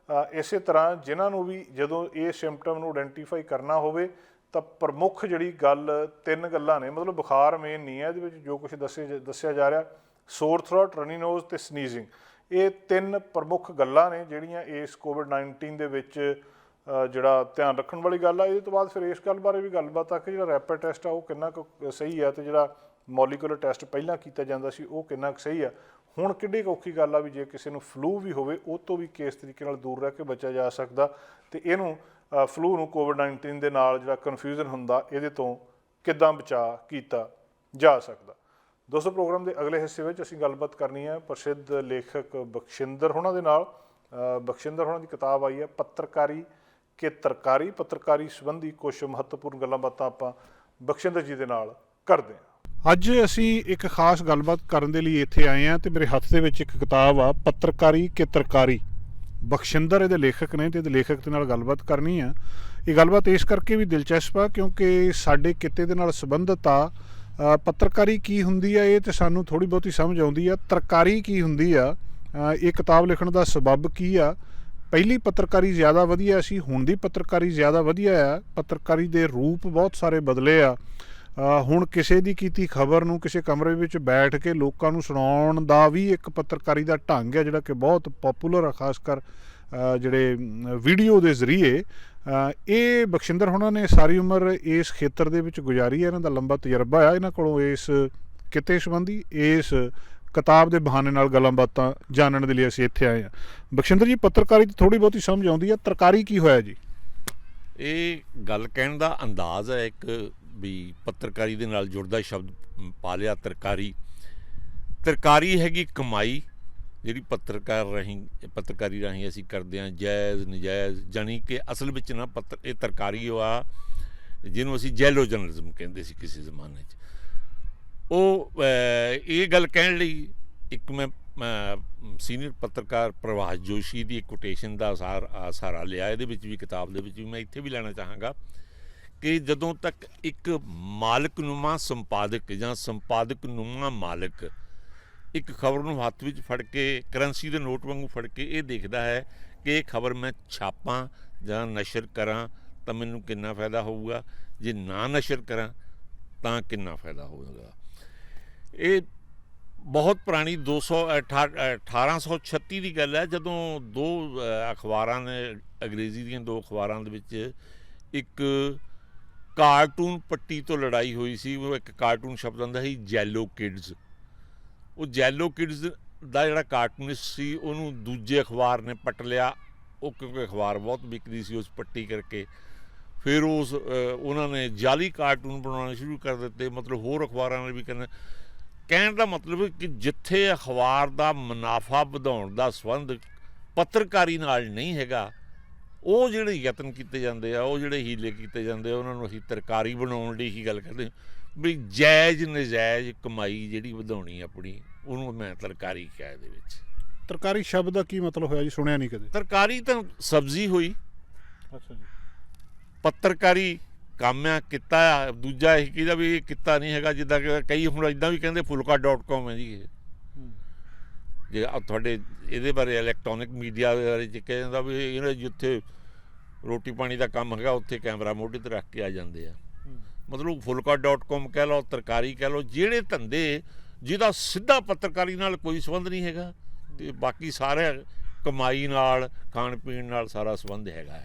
Speaker 1: ਇਸੇ ਤਰ੍ਹਾਂ ਜਿਨ੍ਹਾਂ ਨੂੰ ਵੀ ਜਦੋਂ ਇਹ ਸਿੰਪਟਮ ਨੂੰ ਆਇਡੈਂਟੀਫਾਈ ਕਰਨਾ ਹੋਵੇ ਤਾਂ ਪ੍ਰਮੁੱਖ ਜਿਹੜੀ ਗੱਲ 3 ਗੱਲਾਂ ਨੇ, ਮਤਲਬ ਬੁਖਾਰ ਮੇਨ ਨਹੀਂ ਹੈ ਇਹਦੇ ਵਿੱਚ ਜੋ ਕੁਛ ਦੱਸਿਆ ਜਾ ਰਿਹਾ, ਸੋਰ ਥਰੋਟ, ਰਨੀ ਨੋਜ਼ ਤੇ ਸਨੀਜ਼ਿੰਗ, ਇਹ 3 ਪ੍ਰਮੁੱਖ ਗੱਲਾਂ ਨੇ ਜਿਹੜੀਆਂ ਇਸ ਕੋਵਿਡ-19 ਦੇ ਵਿੱਚ ਜਿਹੜਾ ਧਿਆਨ ਰੱਖਣ ਵਾਲੀ ਗੱਲ ਆ। ਇਹਦੇ ਤੋਂ ਬਾਅਦ ਫਿਰ ਇਸ ਗੱਲ ਬਾਰੇ ਵੀ ਗੱਲਬਾਤ ਆ ਕਿ ਜਿਹੜਾ ਰੈਪਿਡ ਟੈਸਟ ਆ ਉਹ ਕਿੰਨਾ ਕੁ ਸਹੀ ਆ ਤੇ ਜਿਹੜਾ ਮੋਲੀਕੂਲਰ ਟੈਸਟ ਪਹਿਲਾਂ ਕੀਤਾ ਜਾਂਦਾ ਸੀ ਉਹ ਕਿੰਨਾ ਕੁ ਸਹੀ ਆ। ਹੁਣ ਕਿੱਡੀ ਕੁ ਔਖੀ ਗੱਲ ਆ ਵੀ ਜੇ ਕਿਸੇ ਨੂੰ ਫਲੂ ਵੀ ਹੋਵੇ ਉਹ ਤੋਂ ਵੀ ਕਿਸ ਤਰੀਕੇ ਨਾਲ ਦੂਰ ਰਹਿ ਕੇ ਬਚਿਆ ਜਾ ਸਕਦਾ, ਤੇ ਇਹਨੂੰ ਫਲੂ ਨੂੰ ਕੋਵਿਡ-19 ਦੇ ਨਾਲ ਜਿਹੜਾ ਕਨਫਿਊਜ਼ਨ ਹੁੰਦਾ ਇਹਦੇ ਤੋਂ ਕਿੱਦਾਂ ਬਚਾਅ ਕੀਤਾ ਜਾ ਸਕਦਾ। ਦੋਸਤੋ, ਪ੍ਰੋਗਰਾਮ ਦੇ ਅਗਲੇ ਹਿੱਸੇ ਵਿੱਚ ਅਸੀਂ ਗੱਲਬਾਤ ਕਰਨੀ ਹੈ ਪ੍ਰਸਿੱਧ ਲੇਖਕ ਬਖਸ਼ਿੰਦਰ ਹੋਣਾ ਦੇ ਨਾਲ। ਬਖਸ਼ਿੰਦਰ ਹੋਣਾ ਦੀ ਕਿਤਾਬ ਆਈ ਹੈ ਪੱਤਰਕਾਰੀ ਕਿ ਤਰਕਾਰੀ। ਪੱਤਰਕਾਰੀ ਸੰਬੰਧੀ ਕੁਝ ਮਹੱਤਵਪੂਰਨ ਗੱਲਾਂ ਬਾਤਾਂ ਆਪਾਂ ਬਖਸ਼ਿੰਦਰ ਜੀ ਦੇ ਨਾਲ ਕਰਦੇ ਹਾਂ। ਅੱਜ ਅਸੀਂ ਇੱਕ ਖਾਸ ਗੱਲਬਾਤ ਕਰਨ ਦੇ ਲਈ ਇੱਥੇ ਆਏ ਹਾਂ ਤੇ ਮੇਰੇ ਹੱਥ ਦੇ ਵਿੱਚ ਇੱਕ ਕਿਤਾਬ ਆ ਪੱਤਰਕਾਰੀ ਕਿ ਤਰਕਾਰੀ। ਬਖਸ਼ਿੰਦਰ ਇਹਦੇ ਲੇਖਕ ਨੇ ਤੇ ਇਹਦੇ ਲੇਖਕ ਦੇ ਨਾਲ ਗੱਲਬਾਤ ਕਰਨੀ ਆ। ਇਹ ਗੱਲਬਾਤ ਇਸ ਕਰਕੇ ਵੀ ਦਿਲਚਸਪ ਆ ਕਿਉਂਕਿ ਸਾਡੇ ਕਿੱਤੇ ਦੇ ਨਾਲ ਸੰਬੰਧਿਤ ਆ। ਪੱਤਰਕਾਰੀ ਕੀ ਹੁੰਦੀ ਆ ਇਹ ਤੇ ਸਾਨੂੰ ਥੋੜ੍ਹੀ ਬਹੁਤੀ ਸਮਝ ਆਉਂਦੀ ਆ। ਤਰਕਾਰੀ ਕੀ ਹੁੰਦੀ ਆ, ਇਹ ਕਿਤਾਬ ਲਿਖਣ ਦਾ ਸਬੱਬ ਕੀ ਆ। ਪਹਿਲੀ ਪੱਤਰਕਾਰੀ ਜ਼ਿਆਦਾ ਵਧੀਆ ਸੀ, ਹੁਣ ਦੀ ਪੱਤਰਕਾਰੀ ਜ਼ਿਆਦਾ ਵਧੀਆ ਆ। ਪੱਤਰਕਾਰੀ ਦੇ ਰੂਪ ਬਹੁਤ ਸਾਰੇ ਬਦਲੇ ਆ। ਹੁਣ ਕਿਸੇ ਦੀ ਕੀਤੀ ਖਬਰ ਨੂੰ ਕਿਸੇ ਕਮਰੇ ਵਿੱਚ ਬੈਠ ਕੇ ਲੋਕਾਂ ਨੂੰ ਸੁਣਾਉਣ ਦਾ ਵੀ ਇੱਕ ਪੱਤਰਕਾਰੀ ਦਾ ਢੰਗ ਹੈ ਜਿਹੜਾ ਕਿ ਬਹੁਤ ਪੋਪੂਲਰ ਆ, ਖਾਸ ਕਰ ਜਿਹੜੇ ਵੀਡੀਓ ਦੇ ਜ਼ਰੀਏ। ਇਹ ਬਖਸ਼ਿੰਦਰ ਹੋਣਾ ਨੇ ਸਾਰੀ ਉਮਰ ਇਸ ਖੇਤਰ ਦੇ ਵਿੱਚ ਗੁਜ਼ਾਰੀ ਹੈ। ਇਹਨਾਂ ਦਾ ਲੰਬਾ ਤਜਰਬਾ ਆ। ਇਹਨਾਂ ਕੋਲੋਂ ਇਸ ਕਿੱਤੇ ਸੰਬੰਧੀ ਇਸ ਕਿਤਾਬ ਦੇ ਬਹਾਨੇ ਨਾਲ ਗੱਲਾਂ ਬਾਤਾਂ ਜਾਣਨ ਦੇ ਲਈ ਅਸੀਂ ਇੱਥੇ ਆਏ ਹਾਂ। ਬਖਸ਼ਿੰਦਰ ਜੀ, ਪੱਤਰਕਾਰੀ ਦੀ ਥੋੜ੍ਹੀ ਬਹੁਤੀ ਸਮਝ ਆਉਂਦੀ ਹੈ, ਤਰਕਾਰੀ ਕੀ ਹੋਇਆ ਜੀ?
Speaker 2: ਇਹ ਗੱਲ ਕਹਿਣ ਦਾ ਅੰਦਾਜ਼ ਹੈ ਇੱਕ ਵੀ ਪੱਤਰਕਾਰੀ ਦੇ ਨਾਲ ਜੁੜਦਾ ਸ਼ਬਦ ਪਾ ਲਿਆ ਤਰਕਾਰੀ। ਤਰਕਾਰੀ ਹੈਗੀ ਕਮਾਈ ਜਿਹੜੀ ਪੱਤਰਕਾਰੀ ਰਾਹੀਂ ਅਸੀਂ ਕਰਦੇ ਹਾਂ, ਜਾਇਜ਼ ਨਜਾਇਜ਼, ਜਾਣੀ ਕਿ ਅਸਲ ਵਿੱਚ ਨਾ ਇਹ ਤਰਕਾਰੀ ਆ ਜਿਹਨੂੰ ਅਸੀਂ ਜੈਲੋ ਜਰਨਲਿਜ਼ਮ ਕਹਿੰਦੇ ਸੀ ਕਿਸੇ ਜ਼ਮਾਨੇ 'ਚ। ਉਹ ਇਹ ਗੱਲ ਕਹਿਣ ਲਈ ਇੱਕ ਮੈਂ ਸੀਨੀਅਰ ਪੱਤਰਕਾਰ ਪ੍ਰਭਾਸ ਜੋਸ਼ੀ ਦੀ ਇੱਕ ਕੋਟੇਸ਼ਨ ਦਾ ਸਹਾਰਾ ਲਿਆ। ਇਹਦੇ ਵਿੱਚ ਵੀ ਕਿਤਾਬ ਦੇ ਵਿੱਚ ਵੀ ਮੈਂ ਇੱਥੇ ਵੀ ਲੈਣਾ ਚਾਹਾਂਗਾ ਕਿ ਜਦੋਂ ਤੱਕ ਇੱਕ ਮਾਲਕਨੁਮਾ ਸੰਪਾਦਕ ਜਾਂ ਸੰਪਾਦਕਨੁਮਾ ਮਾਲਕ ਇੱਕ ਖਬਰ ਨੂੰ ਹੱਥ ਵਿੱਚ ਫੜ ਕੇ ਕਰੰਸੀ ਦੇ ਨੋਟ ਵਾਂਗੂ ਫੜ ਕੇ ਇਹ ਦੇਖਦਾ ਹੈ ਕਿ ਇਹ ਖਬਰ ਮੈਂ ਛਾਪਾਂ ਜਾਂ ਨਸ਼ਰ ਕਰਾਂ ਤਾਂ ਮੈਨੂੰ ਕਿੰਨਾ ਫਾਇਦਾ ਹੋਊਗਾ, ਜੇ ਨਾ ਨਸ਼ਰ ਕਰਾਂ ਤਾਂ ਕਿੰਨਾ ਫਾਇਦਾ ਹੋਵੇਗਾ। ਇਹ ਬਹੁਤ ਪੁਰਾਣੀ 1836 ਦੀ ਗੱਲ ਹੈ, ਜਦੋਂ ਦੋ ਅਖਬਾਰਾਂ ਨੇ, ਅੰਗਰੇਜ਼ੀ ਦੀਆਂ ਦੋ ਅਖਬਾਰਾਂ ਦੇ ਵਿੱਚ ਇੱਕ ਕਾਰਟੂਨ ਪੱਟੀ ਤੋਂ ਲੜਾਈ ਹੋਈ ਸੀ। ਉਹ ਇੱਕ ਕਾਰਟੂਨ ਸ਼ਬਦ ਆਉਂਦਾ ਸੀ ਜੈਲੋ ਕਿਡਜ਼। ਉਹ ਜੈਲੋ ਕਿਡਜ਼ ਦਾ ਜਿਹੜਾ ਕਾਰਟੂਨਿਸਟ ਸੀ ਉਹਨੂੰ ਦੂਜੇ ਅਖਬਾਰ ਨੇ ਪੱਟ ਲਿਆ। ਉਹ ਕਿਉਂਕਿ ਅਖਬਾਰ ਬਹੁਤ ਵਿਕਦੀ ਸੀ ਉਸ ਪੱਟੀ ਕਰਕੇ, ਫਿਰ ਉਹਨਾਂ ਨੇ ਜਾਲੀ ਕਾਰਟੂਨ ਬਣਾਉਣੇ ਸ਼ੁਰੂ ਕਰ ਦਿੱਤੇ। ਮਤਲਬ ਹੋਰ ਅਖਬਾਰਾਂ ਨੇ ਵੀ ਕਹਿਣ ਦਾ ਮਤਲਬ ਕਿ ਜਿੱਥੇ ਅਖਬਾਰ ਦਾ ਮੁਨਾਫਾ ਵਧਾਉਣ ਦਾ ਸੰਬੰਧ ਪੱਤਰਕਾਰੀ ਨਾਲ ਨਹੀਂ ਹੈਗਾ, ਉਹ ਜਿਹੜੇ ਯਤਨ ਕੀਤੇ ਜਾਂਦੇ ਆ, ਉਹ ਜਿਹੜੇ ਹੀਲੇ ਕੀਤੇ ਜਾਂਦੇ ਆ, ਉਹਨਾਂ ਨੂੰ ਅਸੀਂ ਤਰਕਾਰੀ ਬਣਾਉਣ ਲਈ ਹੀ ਗੱਲ ਕਰਦੇ ਵੀ ਜਾਇਜ਼ ਨਜਾਇਜ਼ ਕਮਾਈ ਜਿਹੜੀ ਵਧਾਉਣੀ ਆਪਣੀ, ਉਹਨੂੰ ਮੈਂ ਤਰਕਾਰੀ ਕਿਹਾ। ਇਹਦੇ ਵਿੱਚ
Speaker 1: ਤਰਕਾਰੀ ਸ਼ਬਦ ਦਾ ਕੀ ਮਤਲਬ ਹੋਇਆ ਜੀ? ਸੁਣਿਆ ਨਹੀਂ ਕਦੇ।
Speaker 2: ਤਰਕਾਰੀ ਤਾਂ ਸਬਜ਼ੀ ਹੋਈ।
Speaker 1: ਅੱਛਾ ਜੀ।
Speaker 2: ਪੱਤਰਕਾਰੀ ਕੰਮ ਆ, ਕਿੱਤਾ ਆ। ਦੂਜਾ ਇਹ ਕਿਹਦਾ ਵੀ ਇਹ ਕਿੱਤਾ ਨਹੀਂ ਹੈਗਾ, ਜਿੱਦਾਂ ਕਿ ਕਈ ਹੁਣ ਇੱਦਾਂ ਵੀ ਕਹਿੰਦੇ fulka.com ਹੈ ਜੀ ਇਹ। ਜੇ ਤੁਹਾਡੇ ਇਹਦੇ ਬਾਰੇ ਇਲੈਕਟ੍ਰੋਨਿਕ ਮੀਡੀਆ ਦੇ ਬਾਰੇ 'ਚ ਕਿਹਾ ਜਾਂਦਾ ਵੀ ਇਹਨਾਂ ਜਿੱਥੇ ਰੋਟੀ ਪਾਣੀ ਦਾ ਕੰਮ ਹੈਗਾ ਉੱਥੇ ਕੈਮਰਾ ਮੋਢੇ 'ਤੇ ਰੱਖ ਕੇ ਆ ਜਾਂਦੇ ਆ। ਮਤਲਬ fulka.com ਕਹਿ ਲਓ, ਤਰਕਾਰੀ ਕਹਿ ਲਓ, ਜਿਹੜੇ ਧੰਦੇ ਜਿਹਦਾ ਸਿੱਧਾ ਪੱਤਰਕਾਰੀ ਨਾਲ ਕੋਈ ਸੰਬੰਧ ਨਹੀਂ ਹੈਗਾ ਅਤੇ ਬਾਕੀ ਸਾਰੇ ਕਮਾਈ ਨਾਲ, ਖਾਣ ਪੀਣ ਨਾਲ ਸਾਰਾ ਸੰਬੰਧ ਹੈਗਾ।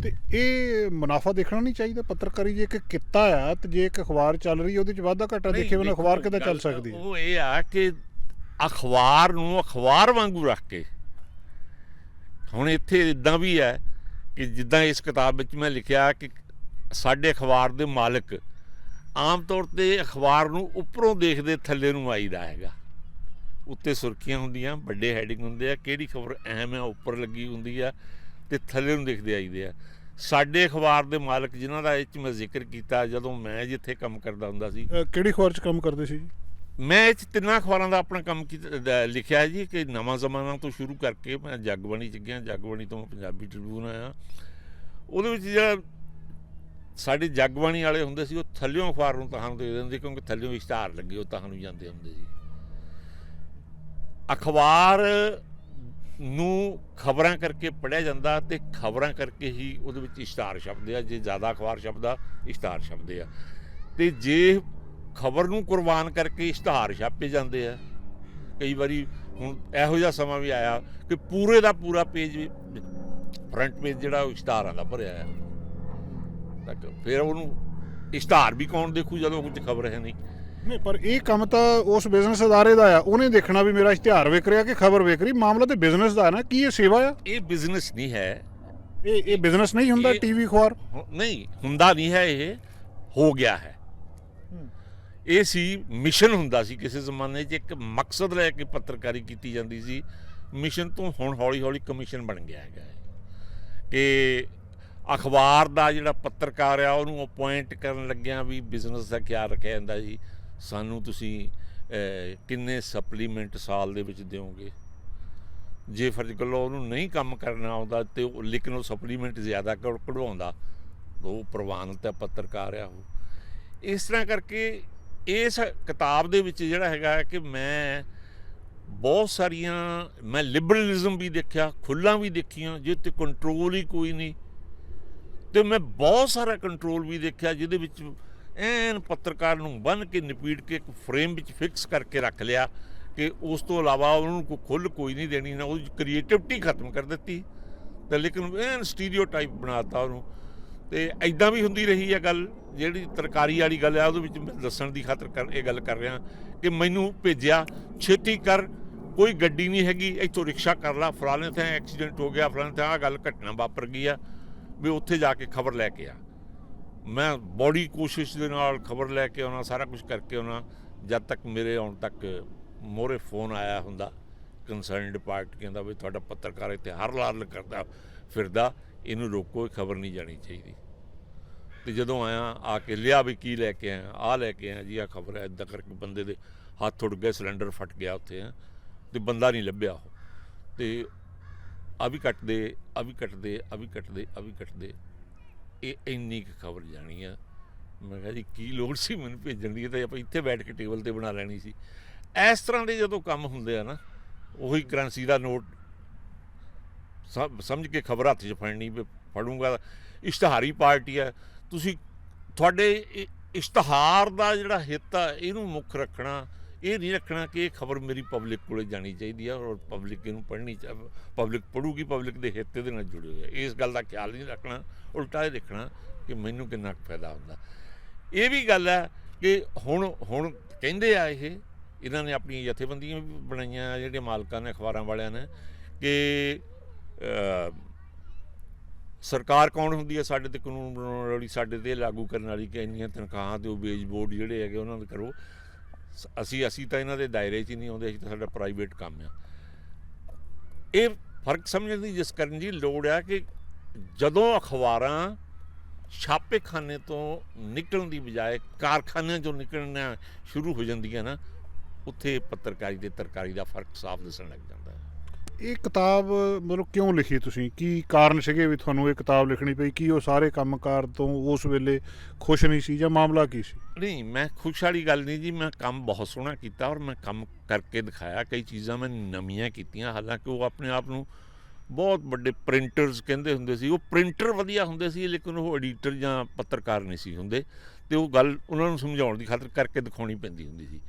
Speaker 1: ਤੇ ਇਹ ਮੁਨਾਫਾ ਦੇਖਣਾ ਨਹੀਂ ਚਾਹੀਦਾ? ਪੱਤਰਕਾਰੀ ਜੇ ਇੱਕ ਕਿੱਤਾ ਆ ਤੇ ਜੇ ਇੱਕ ਅਖਬਾਰ ਚੱਲ ਰਹੀ ਉਹਦੇ 'ਚ ਵਾਧਾ ਘਾਟਾ ਦੇਖੇ ਬਿਨਾਂ ਅਖਬਾਰ ਕਿੱਦਾਂ ਚੱਲ ਸਕਦੀ ਹੈ?
Speaker 2: ਉਹ ਇਹ ਆ ਕਿ ਅਖਬਾਰ ਨੂੰ ਅਖਬਾਰ ਵਾਂਗੂ ਰੱਖ ਕੇ, ਹੁਣ ਇੱਥੇ ਇੱਦਾਂ ਵੀ ਹੈ ਕਿ ਜਿੱਦਾਂ ਇਸ ਕਿਤਾਬ ਵਿੱਚ ਮੈਂ ਲਿਖਿਆ ਕਿ ਸਾਡੇ ਅਖਬਾਰ ਦੇ ਮਾਲਕ ਆਮ ਤੌਰ 'ਤੇ ਅਖਬਾਰ ਨੂੰ ਉੱਪਰੋਂ ਦੇਖਦੇ ਥੱਲੇ ਨੂੰ ਆਈਦਾ ਹੈਗਾ। ਉੱਤੇ ਸੁਰਖੀਆਂ ਹੁੰਦੀਆਂ, ਵੱਡੇ ਹੈਡਿੰਗ ਹੁੰਦੇ ਆ, ਕਿਹੜੀ ਖਬਰ ਅਹਿਮ ਹੈ ਉੱਪਰ ਲੱਗੀ ਹੁੰਦੀ ਆ, ਅਤੇ ਥੱਲੇ ਨੂੰ ਦੇਖਦੇ ਆਈਦੇ ਆ। ਸਾਡੇ ਅਖਬਾਰ ਦੇ ਮਾਲਕ ਜਿਨ੍ਹਾਂ ਦਾ ਇਹ 'ਚ ਮੈਂ ਜ਼ਿਕਰ ਕੀਤਾ, ਜਦੋਂ ਮੈਂ ਜਿੱਥੇ ਕੰਮ ਕਰਦਾ ਹੁੰਦਾ ਸੀ।
Speaker 1: ਕਿਹੜੀ ਅਖਬਾਰ 'ਚ ਕੰਮ ਕਰਦੇ ਸੀ?
Speaker 2: ਮੈਂ ਇਹ 'ਚ ਤਿੰਨਾਂ ਅਖਬਾਰਾਂ ਦਾ ਆਪਣਾ ਕੰਮ ਲਿਖਿਆ ਹੈ ਜੀ, ਕਿ ਨਵਾਂ ਜ਼ਮਾਨਾ ਤੋਂ ਸ਼ੁਰੂ ਕਰਕੇ ਮੈਂ ਜਗਬਾਣੀ 'ਚ ਗਿਆ, ਜਗਬਾਣੀ ਤੋਂ ਪੰਜਾਬੀ ਟ੍ਰਿਬਿਊਨ ਆਇਆ। ਉਹਦੇ ਵਿੱਚ ਜਿਹੜਾ ਸਾਡੇ ਜਗਬਾਣੀ ਵਾਲੇ ਹੁੰਦੇ ਸੀ ਉਹ ਥੱਲਿਓਂ ਅਖਬਾਰ ਨੂੰ ਤੁਹਾਨੂੰ ਦੇ ਦਿੰਦੇ, ਕਿਉਂਕਿ ਥੱਲਿਓਂ ਇਸ਼ਤਿਹਾਰ ਲੱਗੇ ਉਹ ਤੁਹਾਨੂੰ ਜਾਂਦੇ ਹੁੰਦੇ ਸੀ। ਅਖਬਾਰ ਨੂੰ ਖਬਰਾਂ ਕਰਕੇ ਪੜ੍ਹਿਆ ਜਾਂਦਾ ਅਤੇ ਖਬਰਾਂ ਕਰਕੇ ਹੀ ਉਹਦੇ ਵਿੱਚ ਇਸ਼ਤਿਹਾਰ ਛਪਦੇ ਆ। ਜੇ ਜ਼ਿਆਦਾ ਅਖਬਾਰ ਛਪਦਾ, ਇਸ਼ਤਿਹਾਰ ਛਪਦੇ ਆ। ਅਤੇ ਜੇ ਖਬਰ ਨੂੰ ਕੁਰਬਾਨ ਕਰਕੇ ਇਸ਼ਤਿਹਾਰ ਛਾਪੇ ਜਾਂਦੇ ਆ, ਕਈ ਵਾਰੀ ਹੁਣ ਇਹੋ ਜਿਹਾ ਸਮਾਂ ਵੀ ਆਇਆ ਕਿ ਪੂਰੇ ਦਾ ਪੂਰਾ ਪੇਜ, ਫਰੰਟ ਪੇਜ ਜਿਹੜਾ ਉਹ ਇਸ਼ਤਿਹਾਰਾਂ ਦਾ ਭਰਿਆ ਆ। ਫਿਰ ਉਹਨੂੰ ਇਸ਼ਤਿਹਾਰ ਵੀ ਕੌਣ ਦੇਖੂ ਜਦੋਂ ਕੁਝ ਖਬਰ ਹੈ ਨਹੀਂ।
Speaker 1: ਨਹੀਂ, ਪਰ ਇਹ ਕੰਮ ਤਾਂ ਉਸ ਬਿਜ਼ਨਸ ਅਦਾਰੇ ਦਾ ਆ, ਉਹਨੇ ਦੇਖਣਾ ਵੀ ਮੇਰਾ ਇਸ਼ਤਿਹਾਰ ਵਿਕ ਰਿਹਾ ਕਿ ਖਬਰ ਵਿਕ ਰਹੀ। ਮਾਮਲਾ ਤੇ ਬਿਜ਼ਨਸ ਦਾ ਨਾ, ਕੀ ਇਹ ਸੇਵਾ ਆ?
Speaker 2: ਇਹ ਬਿਜ਼ਨਸ ਨਹੀਂ ਹੈ,
Speaker 1: ਇਹ ਬਿਜ਼ਨਸ ਨਹੀਂ ਹੁੰਦਾ। ਟੀਵੀ ਅਖਬਾਰ
Speaker 2: ਨਹੀਂ ਹੁੰਦਾ, ਨਹੀਂ ਹੈ, ਇਹ ਹੋ ਗਿਆ ਹੈ। ਇਹ ਸੀ ਮਿਸ਼ਨ ਹੁੰਦਾ ਸੀ ਕਿਸੇ ਜ਼ਮਾਨੇ 'ਚ, ਇੱਕ ਮਕਸਦ ਲੈ ਕੇ ਪੱਤਰਕਾਰੀ ਕੀਤੀ ਜਾਂਦੀ ਸੀ। ਮਿਸ਼ਨ ਤੋਂ ਹੁਣ ਹੌਲੀ ਹੌਲੀ ਕਮਿਸ਼ਨ ਬਣ ਗਿਆ ਹੈਗਾ ਕਿ ਅਖਬਾਰ ਦਾ ਜਿਹੜਾ ਪੱਤਰਕਾਰ ਆ ਉਹਨੂੰ ਅਪੁਆਇੰਟ ਕਰਨ ਲੱਗਿਆ ਵੀ ਬਿਜ਼ਨਸ ਦਾ ਖਿਆਲ ਰੱਖਿਆ ਜਾਂਦਾ ਜੀ। ਸਾਨੂੰ ਤੁਸੀਂ ਕਿੰਨੇ ਸਪਲੀਮੈਂਟ ਸਾਲ ਦੇ ਵਿੱਚ ਦਿਓਗੇ, ਜੇ ਫਰਜ਼ ਕਰ ਲਓ ਉਹਨੂੰ ਨਹੀਂ ਕੰਮ ਕਰਨਾ ਆਉਂਦਾ ਤੇ ਲੇਕਿਨ ਉਹ ਸਪਲੀਮੈਂਟ ਜ਼ਿਆਦਾ ਕਢਵਾਉਂਦਾ, ਉਹ ਪ੍ਰਵਾਨਿਤ ਪੱਤਰਕਾਰ ਆ ਉਹ। ਇਸ ਤਰ੍ਹਾਂ ਕਰਕੇ ਇਸ ਕਿਤਾਬ ਦੇ ਵਿੱਚ ਜਿਹੜਾ ਹੈਗਾ ਕਿ ਮੈਂ ਬਹੁਤ ਸਾਰੀਆਂ, ਮੈਂ ਲਿਬਰਲਿਜ਼ਮ ਵੀ ਦੇਖਿਆ, ਖੁੱਲ੍ਹਾਂ ਵੀ ਦੇਖੀਆਂ ਜਿਹ 'ਤੇ ਕੰਟਰੋਲ ਹੀ ਕੋਈ ਨਹੀਂ, ਅਤੇ ਮੈਂ ਬਹੁਤ ਸਾਰਾ ਕੰਟਰੋਲ ਵੀ ਦੇਖਿਆ ਜਿਹਦੇ ਵਿੱਚ ਐਨ ਪੱਤਰਕਾਰ ਨੂੰ ਬੰਨ੍ਹ ਕੇ ਨਪੀੜ ਕੇ ਇੱਕ ਫਰੇਮ ਵਿੱਚ ਫਿਕਸ ਕਰਕੇ ਰੱਖ ਲਿਆ ਕਿ ਉਸ ਤੋਂ ਇਲਾਵਾ ਉਹਨੂੰ ਕੋਈ ਖੁੱਲ੍ਹ ਕੋਈ ਨਹੀਂ ਦੇਣੀ, ਨਾ ਉਹਦੀ ਕ੍ਰੀਏਟਿਵਿਟੀ ਖਤਮ ਕਰ ਦਿੱਤੀ ਅਤੇ ਲੇਕਿਨ ਐਨ ਸਟੀਰੀਓਟਾਈਪ ਬਣਾ ਦਿੱਤਾ ਉਹਨੂੰ। ਅਤੇ ਇੱਦਾਂ ਵੀ ਹੁੰਦੀ ਰਹੀ ਹੈ ਗੱਲ। ਜਿਹੜੀ ਤਰਕਾਰੀ ਵਾਲੀ ਗੱਲ ਆ ਉਹਦੇ ਵਿੱਚ ਮੈਂ ਦੱਸਣ ਦੀ ਖਾਤਰ ਇਹ ਗੱਲ ਕਰ ਰਿਹਾ ਕਿ ਮੈਨੂੰ ਭੇਜਿਆ, ਛੇਤੀ ਕਰ, ਕੋਈ ਗੱਡੀ ਨਹੀਂ ਹੈਗੀ, ਇੱਥੋਂ ਰਿਕਸ਼ਾ ਕਰ ਲਾ, ਫਲਾਣੇ ਥਾਂ ਐਕਸੀਡੈਂਟ ਹੋ ਗਿਆ, ਫਲਾਣੇ ਥਾਂ ਆਹ ਗੱਲ ਘਟਨਾ ਵਾਪਰ ਗਈ ਆ, ਵੀ ਉੱਥੇ ਜਾ ਕੇ ਖਬਰ ਲੈ ਕੇ ਆ। ਮੈਂ ਬੜੀ ਕੋਸ਼ਿਸ਼ ਦੇ ਨਾਲ ਖਬਰ ਲੈ ਕੇ ਆਉਣਾ, ਸਾਰਾ ਕੁਝ ਕਰਕੇ ਆਉਣਾ। ਜਦ ਤੱਕ ਮੇਰੇ ਆਉਣ ਤੱਕ ਮੋਹਰੇ ਫੋਨ ਆਇਆ ਹੁੰਦਾ ਕੰਸਰਨਡ ਪਾਰਟੀ, ਕਹਿੰਦਾ ਵੀ ਤੁਹਾਡਾ ਪੱਤਰਕਾਰ ਇੱਥੇ ਹਰ ਲਾਲ ਕਰਦਾ ਫਿਰਦਾ, ਇਹਨੂੰ ਰੋਕੋ, ਖਬਰ ਨਹੀਂ ਜਾਣੀ ਚਾਹੀਦੀ। ਅਤੇ ਜਦੋਂ ਆਇਆ, ਆ ਕੇ ਲਿਆ ਵੀ ਕੀ ਲੈ ਕੇ ਆਇਆ, ਆਹ ਲੈ ਕੇ ਆਇਆ ਜੀ, ਆਹ ਖਬਰ ਹੈ। ਇੱਦਾਂ ਕਰਕੇ ਬੰਦੇ ਦੇ ਹੱਥ ਉੱਡ ਗਏ, ਸਿਲੰਡਰ ਫਟ ਗਿਆ ਉੱਥੇ, ਅਤੇ ਬੰਦਾ ਨਹੀਂ ਲੱਭਿਆ ਉਹ। ਅਤੇ ਆ ਵੀ ਕੱਟਦੇ, ਆ ਵੀ ਕੱਟਦੇ, ਆ ਵੀ ਕੱਟਦੇ, ਆ ਵੀ ਕੱਟਦੇ, ਇਹ ਇੰਨੀ ਕੁ ਖਬਰ ਜਾਣੀ ਆ। ਮੈਂ ਕਿਹਾ ਜੀ ਕੀ ਲੋੜ ਸੀ ਮੈਨੂੰ ਭੇਜਣ ਦੀ, ਤਾਂ ਆਪਾਂ ਇੱਥੇ ਬੈਠ ਕੇ ਟੇਬਲ 'ਤੇ ਬਣਾ ਲੈਣੀ ਸੀ। ਇਸ ਤਰ੍ਹਾਂ ਦੇ ਜਦੋਂ ਕੰਮ ਹੁੰਦੇ ਆ ਨਾ, ਉਹੀ ਕਰੰਸੀ ਦਾ ਨੋਟ ਸਮਝ ਕੇ ਖਬਰ ਹੱਥ 'ਚ ਫੜਨੀ, ਫੜੂੰਗਾ। ਇਸ਼ਤਿਹਾਰੀ ਪਾਰਟੀ ਹੈ, ਤੁਸੀਂ ਤੁਹਾਡੇ ਇਸ਼ਤਿਹਾਰ ਦਾ ਜਿਹੜਾ ਹਿੱਤ ਆ ਇਹਨੂੰ ਮੁੱਖ ਰੱਖਣਾ, ਇਹ ਨਹੀਂ ਰੱਖਣਾ ਕਿ ਇਹ ਖਬਰ ਮੇਰੀ ਪਬਲਿਕ ਕੋਲ ਜਾਣੀ ਚਾਹੀਦੀ ਆ ਔਰ ਪਬਲਿਕ ਇਹਨੂੰ ਪੜ੍ਹਨੀ, ਪਬਲਿਕ ਪੜ੍ਹੂਗੀ, ਪਬਲਿਕ ਦੇ ਹਿੱਤ ਦੇ ਨਾਲ ਜੁੜੇ ਹੋਏ। ਇਸ ਗੱਲ ਦਾ ਖਿਆਲ ਨਹੀਂ ਰੱਖਣਾ, ਉਲਟਾ ਇਹ ਦੇਖਣਾ ਕਿ ਮੈਨੂੰ ਕਿੰਨਾ ਕੁ ਫਾਇਦਾ ਹੁੰਦਾ। ਇਹ ਵੀ ਗੱਲ ਹੈ ਕਿ ਹੁਣ ਕਹਿੰਦੇ ਆ ਇਹਨਾਂ ਨੇ ਆਪਣੀਆਂ ਜਥੇਬੰਦੀਆਂ ਵੀ ਬਣਾਈਆਂ ਜਿਹੜੀਆਂ ਮਾਲਕਾਂ ਨੇ, ਅਖਬਾਰਾਂ ਵਾਲਿਆਂ ਨੇ, ਕਿ ਸਰਕਾਰ ਕੌਣ ਹੁੰਦੀ ਹੈ ਸਾਡੇ 'ਤੇ ਕਾਨੂੰਨ ਬਣਾਉਣ ਵਾਲੀ, ਸਾਡੇ 'ਤੇ ਲਾਗੂ ਕਰਨ ਵਾਲੀ, ਕਿ ਇੰਨੀਆਂ ਤਨਖਾਹਾਂ 'ਤੇ ਉਹ ਵੇਜ ਬੋਰਡ ਜਿਹੜੇ ਹੈਗੇ ਉਹਨਾਂ ਦੇ ਕਰੋ। ਅਸੀਂ ਤਾਂ ਇਹਨਾਂ ਦੇ ਦਾਇਰੇ 'ਚ ਹੀ ਨਹੀਂ ਆਉਂਦੇ, ਅਸੀਂ ਤਾਂ ਸਾਡਾ ਪ੍ਰਾਈਵੇਟ ਕੰਮ ਆ। ਇਹ ਫਰਕ ਸਮਝਣ ਦੀ ਜਿਸ ਕਰਨ ਜੀ ਲੋੜ ਆ ਕਿ ਜਦੋਂ ਅਖਬਾਰਾਂ ਛਾਪੇਖਾਨੇ ਤੋਂ ਨਿਕਲਣ ਦੀ ਬਜਾਏ ਕਾਰਖਾਨਿਆਂ 'ਚੋਂ ਨਿਕਲਣਾ ਸ਼ੁਰੂ ਹੋ ਜਾਂਦੀਆਂ ਨਾ, ਉੱਥੇ ਪੱਤਰਕਾਰੀ ਤੇ ਤਰਕਾਰੀ ਦਾ ਫਰਕ ਸਾਫ਼ ਦਿਸਣ ਲੱਗ ਜਾਂਦਾ ਹੈ।
Speaker 1: ਇਹ ਕਿਤਾਬ ਮਤਲਬ ਕਿਉਂ ਲਿਖੀ ਤੁਸੀਂ? ਕੀ ਕਾਰਨ ਸੀਗੇ ਵੀ ਤੁਹਾਨੂੰ ਇਹ ਕਿਤਾਬ ਲਿਖਣੀ ਪਈ? ਕੀ ਉਹ ਸਾਰੇ ਕੰਮਕਾਰ ਤੋਂ ਉਸ ਵੇਲੇ ਖੁਸ਼ ਨਹੀਂ ਸੀ ਜਾਂ ਮਾਮਲਾ ਕੀ ਸੀ?
Speaker 2: ਨਹੀਂ, ਮੈਂ ਖੁਸ਼ ਵਾਲੀ ਗੱਲ ਨਹੀਂ ਜੀ, ਮੈਂ ਕੰਮ ਬਹੁਤ ਸੋਹਣਾ ਕੀਤਾ ਔਰ ਮੈਂ ਕੰਮ ਕਰਕੇ ਦਿਖਾਇਆ। ਕਈ ਚੀਜ਼ਾਂ ਮੈਂ ਨਵੀਆਂ ਕੀਤੀਆਂ, ਹਾਲਾਂਕਿ ਉਹ ਆਪਣੇ ਆਪ ਨੂੰ ਬਹੁਤ ਵੱਡੇ ਪ੍ਰਿੰਟਰਸ ਕਹਿੰਦੇ ਹੁੰਦੇ ਸੀ। ਉਹ ਪ੍ਰਿੰਟਰ ਵਧੀਆ ਹੁੰਦੇ ਸੀ, ਲੇਕਿਨ ਉਹ ਐਡੀਟਰ ਜਾਂ ਪੱਤਰਕਾਰ ਨਹੀਂ ਸੀ ਹੁੰਦੇ, ਅਤੇ ਉਹ ਗੱਲ ਉਹਨਾਂ ਨੂੰ ਸਮਝਾਉਣ ਦੀ ਖਾਤਰ ਕਰਕੇ ਦਿਖਾਉਣੀ ਪੈਂਦੀ ਹੁੰਦੀ ਸੀ।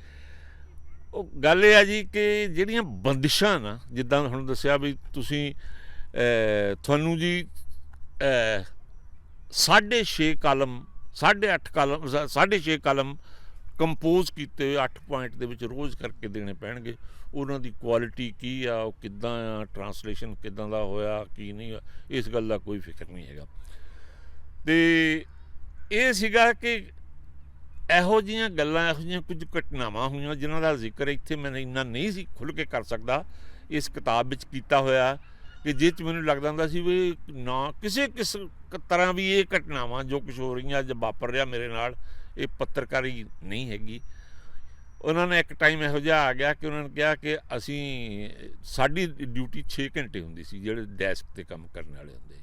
Speaker 2: ਉਹ ਗੱਲ ਇਹ ਆ ਜੀ ਕਿ ਜਿਹੜੀਆਂ ਬੰਦਿਸ਼ਾਂ ਨਾ, ਜਿੱਦਾਂ ਹੁਣ ਦੱਸਿਆ ਵੀ ਤੁਸੀਂ, ਤੁਹਾਨੂੰ ਜੀ 6.5 ਕਾਲਮ 6.5 ਕਾਲਮ ਕੰਪੋਜ਼ ਕੀਤੇ 8 ਪੁਆਇੰਟ ਦੇ ਵਿੱਚ ਰੋਜ਼ ਕਰਕੇ ਦੇਣੇ ਪੈਣਗੇ। ਉਹਨਾਂ ਦੀ ਕੁਆਲਿਟੀ ਕੀ ਆ, ਉਹ ਕਿੱਦਾਂ ਆ, ਟਰਾਂਸਲੇਸ਼ਨ ਕਿੱਦਾਂ ਦਾ ਹੋਇਆ, ਕੀ ਨਹੀਂ ਹੋਇਆ, ਇਸ ਗੱਲ ਦਾ ਕੋਈ ਫਿਕਰ ਨਹੀਂ ਹੈਗਾ। ਅਤੇ ਇਹ ਸੀਗਾ ਕਿ ਇਹੋ ਜਿਹੀਆਂ ਗੱਲਾਂ, ਇਹੋ ਜਿਹੀਆਂ ਕੁਝ ਘਟਨਾਵਾਂ ਹੋਈਆਂ ਜਿਨ੍ਹਾਂ ਦਾ ਜ਼ਿਕਰ ਇੱਥੇ ਮੈਂ ਇੰਨਾ ਨਹੀਂ ਸੀ ਖੁੱਲ੍ਹ ਕੇ ਕਰ ਸਕਦਾ, ਇਸ ਕਿਤਾਬ ਵਿੱਚ ਕੀਤਾ ਹੋਇਆ, ਕਿ ਜਿਹ 'ਚ ਮੈਨੂੰ ਲੱਗਦਾ ਹੁੰਦਾ ਸੀ ਵੀ ਨਾ ਕਿਸੇ ਤਰ੍ਹਾਂ ਵੀ ਇਹ ਘਟਨਾਵਾਂ ਜੋ ਕੁਛ ਹੋ ਰਹੀਆਂ, ਅੱਜ ਵਾਪਰ ਰਿਹਾ ਮੇਰੇ ਨਾਲ, ਇਹ ਪੱਤਰਕਾਰੀ ਨਹੀਂ ਹੈਗੀ। ਉਹਨਾਂ ਨੇ ਇੱਕ ਟਾਈਮ ਇਹੋ ਜਿਹਾ ਆ ਗਿਆ ਕਿ ਉਹਨਾਂ ਨੇ ਕਿਹਾ ਕਿ ਸਾਡੀ ਡਿਊਟੀ 6 ਘੰਟੇ ਹੁੰਦੀ ਸੀ, ਜਿਹੜੇ ਡੈਸਕ 'ਤੇ ਕੰਮ ਕਰਨ ਵਾਲੇ ਹੁੰਦੇ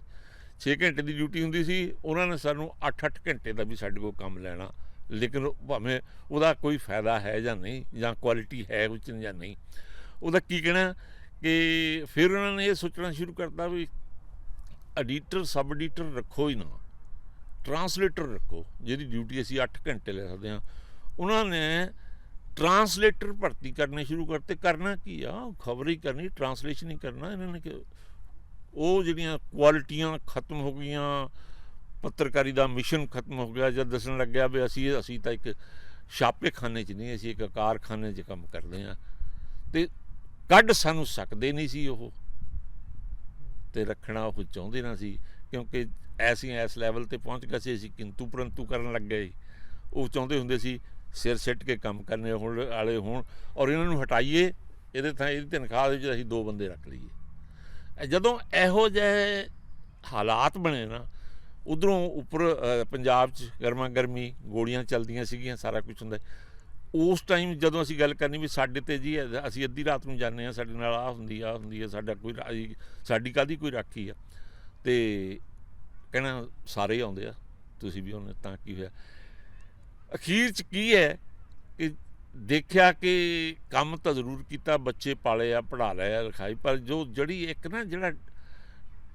Speaker 2: 6 ਘੰਟੇ ਦੀ ਡਿਊਟੀ ਹੁੰਦੀ ਸੀ। ਉਹਨਾਂ ਨੇ ਸਾਨੂੰ 8-8 ਘੰਟੇ ਦਾ ਵੀ ਸਾਡੇ ਕੋਲ ਕੰਮ ਲੈਣਾ, ਲੇਕਿਨ ਭਾਵੇਂ ਉਹਦਾ ਕੋਈ ਫਾਇਦਾ ਹੈ ਜਾਂ ਨਹੀਂ, ਜਾਂ ਕੁਆਲਿਟੀ ਹੈ ਉਹ 'ਚ ਜਾਂ ਨਹੀਂ, ਉਹਦਾ ਕੀ ਕਹਿਣਾ। ਕਿ ਫਿਰ ਉਹਨਾਂ ਨੇ ਇਹ ਸੋਚਣਾ ਸ਼ੁਰੂ ਕਰਤਾ ਵੀ ਐਡੀਟਰ ਸਬ ਐਡੀਟਰ ਰੱਖੋ ਹੀ ਨਾ, ਟਰਾਂਸਲੇਟਰ ਰੱਖੋ, ਜਿਹਦੀ ਡਿਊਟੀ ਅਸੀਂ 8 ਘੰਟੇ ਲੈ ਸਕਦੇ ਹਾਂ। ਉਹਨਾਂ ਨੇ ਟਰਾਂਸਲੇਟਰ ਭਰਤੀ ਕਰਨੇ ਸ਼ੁਰੂ ਕਰਤੇ। ਕਰਨਾ ਕੀ ਆ, ਖਬਰ ਹੀ ਕਰਨੀ, ਟਰਾਂਸਲੇਸ਼ਨ ਹੀ ਕਰਨਾ। ਇਹਨਾਂ ਨੇ ਕਿ ਉਹ ਜਿਹੜੀਆਂ ਕੁਆਲਿਟੀਆਂ ਖਤਮ ਹੋ ਗਈਆਂ, ਪੱਤਰਕਾਰੀ ਦਾ ਮਿਸ਼ਨ ਖਤਮ ਹੋ ਗਿਆ। ਜਦ ਦੱਸਣ ਲੱਗਿਆ ਵੀ ਅਸੀਂ ਤਾਂ ਇੱਕ ਛਾਪੇਖਾਨੇ 'ਚ ਨਹੀਂ, ਅਸੀਂ ਇੱਕ ਕਾਰਖਾਨੇ 'ਚ ਕੰਮ ਕਰਦੇ ਹਾਂ। ਅਤੇ ਕੱਢ ਸਾਨੂੰ ਸਕਦੇ ਨਹੀਂ ਸੀ ਉਹ, ਅਤੇ ਰੱਖਣਾ ਉਹ ਚਾਹੁੰਦੇ ਨਾ ਸੀ, ਕਿਉਂਕਿ ਅਸੀਂ ਇਸ ਲੈਵਲ 'ਤੇ ਪਹੁੰਚ ਗਏ ਸੀ, ਅਸੀਂ ਕਿੰਤੂ ਪਰੰਤੂ ਕਰਨ ਲੱਗ ਗਏ। ਉਹ ਚਾਹੁੰਦੇ ਹੁੰਦੇ ਸੀ ਸਿਰ ਸਿੱਟ ਕੇ ਕੰਮ ਕਰਨੇ ਹੁਣ ਵਾਲੇ ਹੋਣ, ਔਰ ਇਹਨਾਂ ਨੂੰ ਹਟਾਈਏ, ਇਹਦੀ ਤਨਖਾਹ ਦੇ ਵਿੱਚ ਅਸੀਂ 2 ਬੰਦੇ ਰੱਖ ਲਈਏ। ਜਦੋਂ ਇਹੋ ਜਿਹੇ ਹਾਲਾਤ ਬਣੇ ਨਾ, ਉੱਧਰੋਂ ਉੱਪਰ ਪੰਜਾਬ 'ਚ ਗਰਮਾ ਗਰਮੀ, ਗੋਲੀਆਂ ਚੱਲਦੀਆਂ ਸੀਗੀਆਂ, ਸਾਰਾ ਕੁਛ ਹੁੰਦਾ। ਉਸ ਟਾਈਮ ਜਦੋਂ ਅਸੀਂ ਗੱਲ ਕਰਨੀ ਵੀ ਸਾਡੇ 'ਤੇ ਜੀ ਅਸੀਂ ਅੱਧੀ ਰਾਤ ਨੂੰ ਜਾਂਦੇ ਹਾਂ, ਸਾਡੇ ਨਾਲ ਆਹ ਹੁੰਦੀ ਆ, ਸਾਡਾ ਕੋਈ ਸਾਡੀ ਕਾਹਦੀ ਕੋਈ ਰਾਖੀ ਆ, ਅਤੇ ਕਹਿਣਾ ਸਾਰੇ ਆਉਂਦੇ ਆ, ਤੁਸੀਂ ਵੀ ਆਉਂਦੇ, ਤਾਂ ਕੀ ਹੋਇਆ। ਅਖੀਰ 'ਚ ਕੀ ਹੈ ਕਿ ਦੇਖਿਆ ਕਿ ਕੰਮ ਤਾਂ ਜ਼ਰੂਰ ਕੀਤਾ, ਬੱਚੇ ਪਾਲੇ ਆ, ਪੜ੍ਹਾ ਲਏ ਆ, ਲਿਖਾਈ, ਪਰ ਜਿਹੜੀ ਜਿਹੜਾ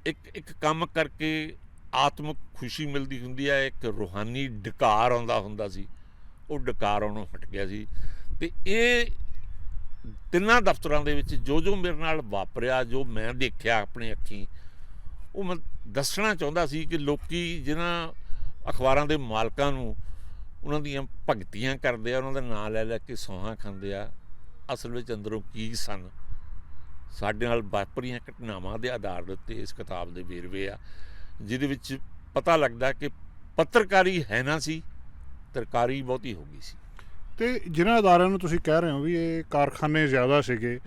Speaker 2: ਇੱਕ ਕੰਮ ਕਰਕੇ ਆਤਮਿਕ ਖੁਸ਼ੀ ਮਿਲਦੀ ਹੁੰਦੀ ਹੈ, ਇੱਕ ਰੂਹਾਨੀ ਡਕਾਰ ਆਉਂਦਾ ਹੁੰਦਾ ਸੀ, ਉਹ ਡਕਾਰ ਆਉਣੋਂ ਹਟ ਗਿਆ ਸੀ। ਅਤੇ ਇਹ 3 ਦਫ਼ਤਰਾਂ ਦੇ ਵਿੱਚ ਜੋ ਮੇਰੇ ਨਾਲ ਵਾਪਰਿਆ, ਜੋ ਮੈਂ ਦੇਖਿਆ ਆਪਣੀ ਅੱਖੀਂ, ਉਹ ਮੈਂ ਦੱਸਣਾ ਚਾਹੁੰਦਾ ਸੀ ਕਿ ਲੋਕੀ ਜਿਹਨਾਂ ਅਖਬਾਰਾਂ ਦੇ ਮਾਲਕਾਂ ਨੂੰ ਉਹਨਾਂ ਦੀਆਂ ਭਗਤੀਆਂ ਕਰਦੇ ਆ, ਉਹਨਾਂ ਦਾ ਨਾਂ ਲੈ ਲੈ ਕੇ ਸੌਹਾਂ ਖਾਂਦੇ ਆ, ਅਸਲ ਵਿੱਚ ਅੰਦਰੋਂ ਕੀ ਸਨ। ਸਾਡੇ ਨਾਲ ਵਾਪਰੀਆਂ ਘਟਨਾਵਾਂ ਦੇ ਆਧਾਰ ਦੇ ਉੱਤੇ ਇਸ ਕਿਤਾਬ ਦੇ ਵੇਰਵੇ ਆ, ਜਿਹਦੇ ਵਿੱਚ ਪਤਾ ਲੱਗਦਾ ਕਿ ਪੱਤਰਕਾਰੀ ਹੈ ਨਾ ਸੀ, ਤਰਕਾਰੀ ਬਹੁਤੀ ਹੋ ਗਈ ਸੀ।
Speaker 1: ਅਤੇ ਜਿਨ੍ਹਾਂ ਅਦਾਰਿਆਂ ਨੂੰ ਤੁਸੀਂ ਕਹਿ ਰਹੇ ਹੋ ਵੀ ਇਹ ਕਾਰਖਾਨੇ ਜ਼ਿਆਦਾ ਸੀਗੇ,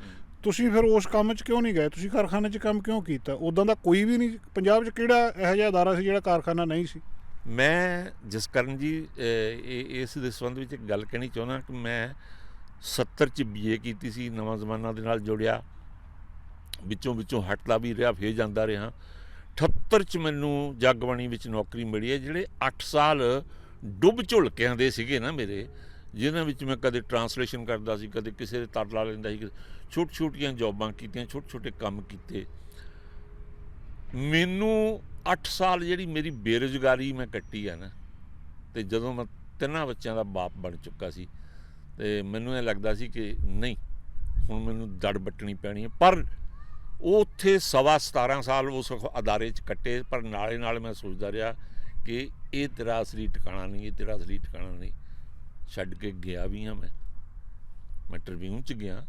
Speaker 1: ਤੁਸੀਂ ਫਿਰ ਉਸ ਕੰਮ 'ਚ ਕਿਉਂ ਨਹੀਂ ਗਏ? ਤੁਸੀਂ ਕਾਰਖਾਨੇ 'ਚ ਕੰਮ ਕਿਉਂ ਕੀਤਾ? ਉੱਦਾਂ ਦਾ ਕੋਈ ਵੀ ਨਹੀਂ ਪੰਜਾਬ 'ਚ, ਕਿਹੜਾ ਇਹੋ ਜਿਹਾ ਅਦਾਰਾ ਸੀ ਜਿਹੜਾ ਕਾਰਖਾਨਾ ਨਹੀਂ ਸੀ?
Speaker 2: ਮੈਂ ਜਸਕਰਨ ਜੀ ਇਸ ਦੇ ਸੰਬੰਧ ਵਿੱਚ ਇੱਕ ਗੱਲ ਕਹਿਣੀ ਚਾਹੁੰਦਾ ਕਿ ਮੈਂ 70 'ਚ BA ਕੀਤੀ ਸੀ, ਨਵਾਂ ਜ਼ਮਾਨਾ ਦੇ ਨਾਲ ਜੁੜਿਆ, ਵਿੱਚੋਂ ਹਟਦਾ ਵੀ ਰਿਹਾ, ਫਿਰ ਜਾਂਦਾ ਰਿਹਾ। 78 'ਚ ਮੈਨੂੰ ਜਗਬਾਣੀ ਵਿੱਚ ਨੌਕਰੀ ਮਿਲੀ ਹੈ। ਜਿਹੜੇ 8 ਸਾਲ ਡੁੱਬ ਝੁਲਕਿਆਂ ਦੇ ਸੀਗੇ ਨਾ ਮੇਰੇ, ਜਿਨ੍ਹਾਂ ਵਿੱਚ ਮੈਂ ਕਦੇ ਟਰਾਂਸਲੇਸ਼ਨ ਕਰਦਾ ਸੀ, ਕਦੇ ਕਿਸੇ ਦੇ ਤਰਲਾ ਲੈਂਦਾ ਸੀ, ਛੋਟੀਆਂ ਜੋਬਾਂ ਕੀਤੀਆਂ, ਛੋਟੇ ਕੰਮ ਕੀਤੇ। ਮੈਨੂੰ 8 ਸਾਲ ਜਿਹੜੀ ਮੇਰੀ ਬੇਰੁਜ਼ਗਾਰੀ ਮੈਂ ਕੱਟੀ ਆ ਨਾ, ਅਤੇ ਜਦੋਂ ਮੈਂ 3 ਬੱਚਿਆਂ ਦਾ ਬਾਪ ਬਣ ਚੁੱਕਾ ਸੀ, ਅਤੇ ਮੈਨੂੰ ਇਹ ਲੱਗਦਾ ਸੀ ਕਿ ਨਹੀਂ, ਹੁਣ ਮੈਨੂੰ ਦੜ ਵੱਟਣੀ ਪੈਣੀ ਹੈ। ਪਰ ਉਹ ਉੱਥੇ 17.5 ਸਾਲ ਉਸ ਅਦਾਰੇ 'ਚ ਕੱਟੇ, ਪਰ ਨਾਲੇ ਨਾਲ ਮੈਂ ਸੋਚਦਾ ਰਿਹਾ ਕਿ ਇਹ ਤੇਰਾ ਅਸਲੀ ਟਿਕਾਣਾ ਨਹੀਂ, ਇਹ ਤੇਰਾ ਅਸਲੀ ਟਿਕਾਣਾ ਨਹੀਂ। ਛੱਡ ਕੇ ਗਿਆ ਵੀ ਹਾਂ ਮੈਂ ਟ੍ਰਿਬਿਊਨ 'ਚ ਗਿਆ,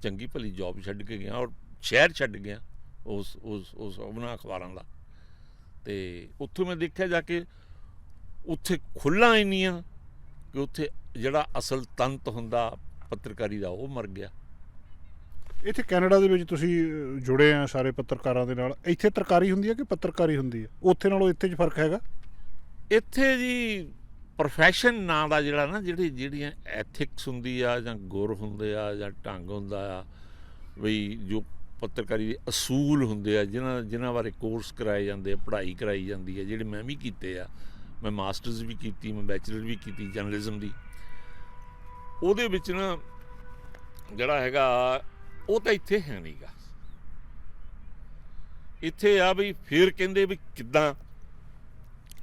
Speaker 2: ਚੰਗੀ ਭਲੀ ਜੋਬ ਛੱਡ ਕੇ ਗਿਆ, ਔਰ ਸ਼ਹਿਰ ਛੱਡ ਗਿਆ ਉਸ ਉਹਨਾਂ ਅਖਬਾਰਾਂ ਦਾ। ਅਤੇ ਉੱਥੋਂ ਮੈਂ ਦੇਖਿਆ ਜਾ ਕੇ, ਉੱਥੇ ਖੁੱਲ੍ਹਾਂ ਇੰਨੀਆਂ ਕਿ ਉੱਥੇ ਜਿਹੜਾ ਅਸਲ ਤੰਤ ਹੁੰਦਾ ਪੱਤਰਕਾਰੀ ਦਾ, ਉਹ ਮਰ ਗਿਆ।
Speaker 1: ਇੱਥੇ ਕੈਨੇਡਾ ਦੇ ਵਿੱਚ ਤੁਸੀਂ ਜੁੜੇ ਆ ਸਾਰੇ ਪੱਤਰਕਾਰਾਂ ਦੇ ਨਾਲ, ਇੱਥੇ ਤਰਕਾਰੀ ਹੁੰਦੀ ਹੈ ਕਿ ਪੱਤਰਕਾਰੀ ਹੁੰਦੀ ਹੈ? ਉੱਥੇ ਨਾਲੋਂ ਇੱਥੇ 'ਚ ਫਰਕ ਹੈਗਾ?
Speaker 2: ਇੱਥੇ ਜੀ ਪ੍ਰੋਫੈਸ਼ਨ ਨਾਂ ਦਾ ਜਿਹੜਾ ਨਾ, ਜਿਹੜੀਆਂ ਐਥਿਕਸ ਹੁੰਦੀ ਆ, ਜਾਂ ਗੁਰ ਹੁੰਦੇ ਆ, ਜਾਂ ਢੰਗ ਹੁੰਦਾ ਆ, ਬਈ ਜੋ ਪੱਤਰਕਾਰੀ ਦੇ ਅਸੂਲ ਹੁੰਦੇ ਆ, ਜਿਨ੍ਹਾਂ ਬਾਰੇ ਕੋਰਸ ਕਰਾਏ ਜਾਂਦੇ ਆ, ਪੜ੍ਹਾਈ ਕਰਾਈ ਜਾਂਦੀ ਹੈ, ਜਿਹੜੇ ਮੈਂ ਵੀ ਕੀਤੇ ਆ। ਮੈਂ ਮਾਸਟਰਸ ਵੀ ਕੀਤੀ, ਮੈਂ ਬੈਚਲਰ ਵੀ ਕੀਤੀ ਜਰਨਲਿਜ਼ਮ ਦੀ। ਉਹਦੇ ਵਿੱਚ ਨਾ ਜਿਹੜਾ ਹੈਗਾ, ਉਹ ਤਾਂ ਇੱਥੇ ਹੈ ਨਹੀਂ ਗਾ। ਇੱਥੇ ਆ ਵੀ ਫਿਰ ਕਹਿੰਦੇ ਵੀ ਕਿੱਦਾਂ,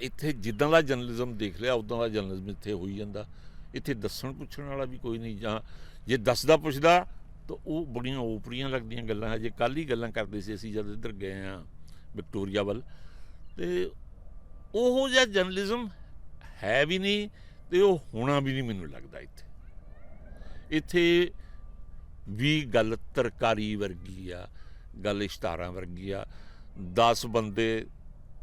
Speaker 2: ਇੱਥੇ ਜਿੱਦਾਂ ਦਾ ਜਰਨਲਿਜ਼ਮ ਦੇਖ ਲਿਆ ਉੱਦਾਂ ਦਾ ਜਰਨਲਿਜ਼ਮ ਇੱਥੇ ਹੋਈ ਜਾਂਦਾ। ਇੱਥੇ ਦੱਸਣ ਪੁੱਛਣ ਵਾਲਾ ਵੀ ਕੋਈ ਨਹੀਂ, ਜਾਂ ਜੇ ਦੱਸਦਾ ਪੁੱਛਦਾ ਤਾਂ ਉਹ ਬੜੀਆਂ ਓਪਰੀਆਂ ਲੱਗਦੀਆਂ ਗੱਲਾਂ। ਹਜੇ ਕੱਲ੍ਹ ਹੀ ਗੱਲਾਂ ਕਰਦੇ ਸੀ ਅਸੀਂ ਜਦ ਇੱਧਰ ਗਏ ਹਾਂ ਵਿਕਟੋਰੀਆ ਵੱਲ, ਅਤੇ ਉਹੋ ਜਿਹਾ ਜਰਨਲਿਜ਼ਮ ਹੈ ਵੀ ਨਹੀਂ, ਅਤੇ ਉਹ ਹੋਣਾ ਵੀ ਨਹੀਂ ਮੈਨੂੰ ਲੱਗਦਾ ਇੱਥੇ ਵੀ ਗੱਲ ਤਰਕਾਰੀ ਵਰਗੀ ਆ, ਗੱਲ ਇਸ਼ਤਿਹਾਰਾਂ ਵਰਗੀ ਆ। 10 ਬੰਦੇ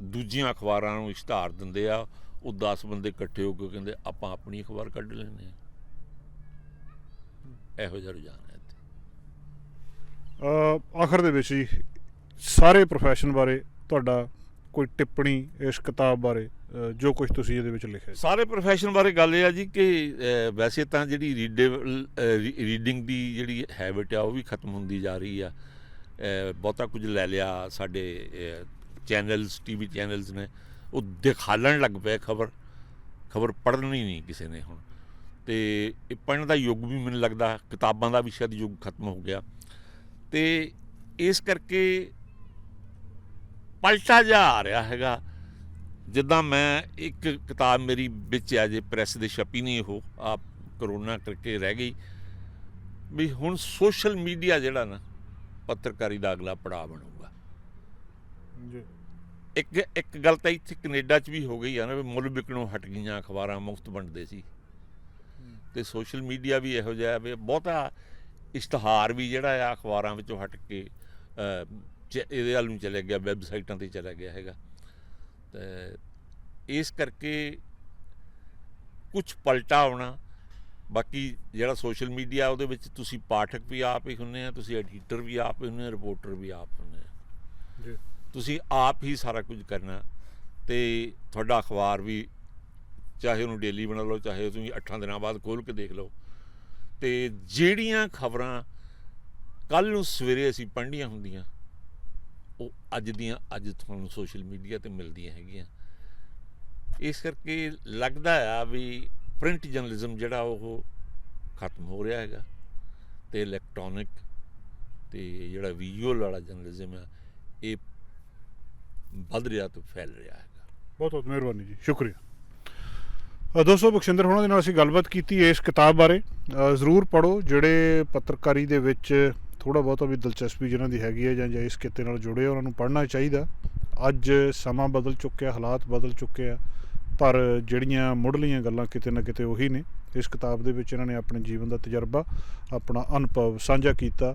Speaker 2: ਦੂਜੀਆਂ ਅਖਬਾਰਾਂ ਨੂੰ ਇਸ਼ਤਿਹਾਰ ਦਿੰਦੇ ਆ, ਉਹ 10 ਬੰਦੇ ਇਕੱਠੇ ਹੋ ਕੇ ਕਹਿੰਦੇ ਆਪਾਂ ਆਪਣੀ ਅਖਬਾਰ ਕੱਢ ਲੈਂਦੇ ਹਾਂ। ਇਹੋ ਜਿਹਾ ਰੁਝਾਨ ਹੈ ਇੱਥੇ।
Speaker 1: ਆਖਰ ਦੇ ਵਿੱਚ ਹੀ ਸਾਰੇ ਪ੍ਰੋਫੈਸ਼ਨ ਬਾਰੇ ਤੁਹਾਡਾ ਕੋਈ ਟਿੱਪਣੀ ਇਸ ਕਿਤਾਬ ਬਾਰੇ, ਜੋ ਕੁਝ ਤੁਸੀਂ ਇਹਦੇ ਵਿੱਚ ਲਿਖਿਆ?
Speaker 2: ਸਾਰੇ ਪ੍ਰੋਫੈਸ਼ਨ ਬਾਰੇ ਗੱਲ ਇਹ ਆ ਜੀ ਕਿ ਵੈਸੇ ਤਾਂ ਜਿਹੜੀ ਰੀਡਿੰਗ ਦੀ ਜਿਹੜੀ ਹੈਬਿਟ ਆ, ਉਹ ਵੀ ਖਤਮ ਹੁੰਦੀ ਜਾ ਰਹੀ ਆ। ਬਹੁਤਾ ਕੁਝ ਲੈ ਲਿਆ, ਸਾਡੇ ਚੈਨਲਸ, TV ਚੈਨਲਸ ਨੇ ਉਹ ਦਿਖਾਲਣ ਲੱਗ ਪਏ ਖਬਰ ਪੜ੍ਹਨੀ ਨਹੀਂ ਕਿਸੇ ਨੇ ਹੁਣ। ਅਤੇ ਇਹ ਪੜ੍ਹਨ ਦਾ ਯੁੱਗ ਵੀ ਮੈਨੂੰ ਲੱਗਦਾ, ਕਿਤਾਬਾਂ ਦਾ ਵੀ ਸ਼ਾਇਦ ਯੁੱਗ ਖਤਮ ਹੋ ਗਿਆ। ਅਤੇ ਇਸ ਕਰਕੇ ਪਲਟਾ ਜਿਹਾ ਆ ਰਿਹਾ ਹੈਗਾ। ਜਿੱਦਾਂ ਮੈਂ ਇੱਕ ਕਿਤਾਬ ਮੇਰੀ ਵਿੱਚ ਆ, ਜੇ ਪ੍ਰੈਸ ਦੇ ਛਪੀ ਨਹੀਂ, ਉਹ ਆਪ ਕਰੋਨਾ ਕਰਕੇ ਰਹਿ ਗਈ, ਵੀ ਹੁਣ ਸੋਸ਼ਲ ਮੀਡੀਆ ਜਿਹੜਾ ਨਾ ਪੱਤਰਕਾਰੀ ਦਾ ਅਗਲਾ ਪੜਾਅ ਬਣੂਗਾ ਜੀ। ਇੱਕ ਗੱਲ ਤਾਂ ਇੱਥੇ ਕੈਨੇਡਾ 'ਚ ਵੀ ਹੋ ਗਈ ਆ ਨਾ, ਵੀ ਮੁੱਲ ਵਿਕਣੋਂ ਹਟ ਗਈਆਂ ਅਖਬਾਰਾਂ, ਮੁਫਤ ਵੰਡਦੇ ਸੀ, ਤੇ ਸੋਸ਼ਲ ਮੀਡੀਆ ਵੀ ਇਹੋ ਜਿਹਾ ਵੀ ਬਹੁਤਾ ਇਸ਼ਤਿਹਾਰ ਵੀ ਜਿਹੜਾ ਆ ਅਖਬਾਰਾਂ ਵਿੱਚੋਂ ਹਟ ਕੇ ਇਹਦੇ ਵੱਲ ਨੂੰ ਚਲਿਆ ਗਿਆ, ਵੈਬਸਾਈਟਾਂ 'ਤੇ ਚਲਿਆ ਗਿਆ ਹੈਗਾ। ਤੇ ਇਸ ਕਰਕੇ ਕੁਛ ਪਲਟਾ ਆਉਣਾ। ਬਾਕੀ ਜਿਹੜਾ ਸੋਸ਼ਲ ਮੀਡੀਆ ਉਹਦੇ ਵਿੱਚ ਤੁਸੀਂ ਪਾਠਕ ਵੀ ਆਪ ਹੀ ਹੁੰਦੇ ਆ, ਤੁਸੀਂ ਐਡੀਟਰ ਵੀ ਆਪ ਹੀ ਹੁੰਦੇ ਆ, ਰਿਪੋਰਟਰ ਵੀ ਆਪ ਹੁੰਦੇ ਆ ਜੀ। ਤੁਸੀਂ ਆਪ ਹੀ ਸਾਰਾ ਕੁਝ ਕਰਨਾ। ਤੇ ਤੁਹਾਡਾ ਅਖਬਾਰ ਵੀ ਚਾਹੇ ਉਹਨੂੰ ਡੇਲੀ ਬਣਾ ਲਓ, ਚਾਹੇ ਤੁਸੀਂ 8 ਦਿਨਾਂ ਬਾਅਦ ਖੋਲ੍ਹ ਕੇ ਦੇਖ ਲਓ। ਤੇ ਜਿਹੜੀਆਂ ਖਬਰਾਂ ਕੱਲ੍ਹ ਨੂੰ ਸਵੇਰੇ ਅਸੀਂ ਪੜ੍ਹਨੀਆਂ ਹੁੰਦੀਆਂ ਉਹ ਅੱਜ ਤੁਹਾਨੂੰ ਸੋਸ਼ਲ ਮੀਡੀਆ 'ਤੇ ਮਿਲਦੀਆਂ ਹੈਗੀਆਂ। ਇਸ ਕਰਕੇ ਲੱਗਦਾ ਆ ਵੀ ਪ੍ਰਿੰਟ ਜਰਨਲਿਜ਼ਮ ਜਿਹੜਾ ਉਹ ਖਤਮ ਹੋ ਰਿਹਾ ਹੈਗਾ ਤੇ ਇਲੈਕਟ੍ਰੋਨਿਕ ਤੇ ਜਿਹੜਾ ਵਿਜ਼ੂਅਲ ਵਾਲਾ ਜਰਨਲਿਜ਼ਮ ਆ ਇਹ ਵੱਧ ਰਿਹਾ ਤੇ ਫੈਲ ਰਿਹਾ ਹੈਗਾ।
Speaker 1: ਬਹੁਤ ਬਹੁਤ ਮਿਹਰਬਾਨੀ ਜੀ, ਸ਼ੁਕਰੀਆ। ਦੋਸਤੋ, ਬਖਸ਼ਿੰਦਰ ਹੋਣਾ ਦੇ ਨਾਲ ਅਸੀਂ ਗੱਲਬਾਤ ਕੀਤੀ ਇਸ ਕਿਤਾਬ ਬਾਰੇ। ਜ਼ਰੂਰ ਪੜ੍ਹੋ। ਜਿਹੜੇ ਪੱਤਰਕਾਰੀ ਦੇ ਵਿੱਚ ਥੋੜ੍ਹਾ ਬਹੁਤਾ ਵੀ ਦਿਲਚਸਪੀ ਜਿਹਨਾਂ ਦੀ ਹੈਗੀ ਹੈ ਜਾਂ ਇਸ ਕਿੱਤੇ ਨਾਲ ਜੁੜੇ ਉਹਨਾਂ ਨੂੰ ਪੜ੍ਹਨਾ ਚਾਹੀਦਾ। ਅੱਜ ਸਮਾਂ ਬਦਲ ਚੁੱਕਿਆ, ਹਾਲਾਤ ਬਦਲ ਚੁੱਕੇ ਆ, ਪਰ ਜਿਹੜੀਆਂ ਮੁੱਢਲੀਆਂ ਗੱਲਾਂ ਕਿਤੇ ਨਾ ਕਿਤੇ ਉਹੀ ਨੇ। ਇਸ ਕਿਤਾਬ ਦੇ ਵਿੱਚ ਇਹਨਾਂ ਨੇ ਆਪਣੇ ਜੀਵਨ ਦਾ ਤਜਰਬਾ, ਆਪਣਾ ਅਨੁਭਵ ਸਾਂਝਾ ਕੀਤਾ।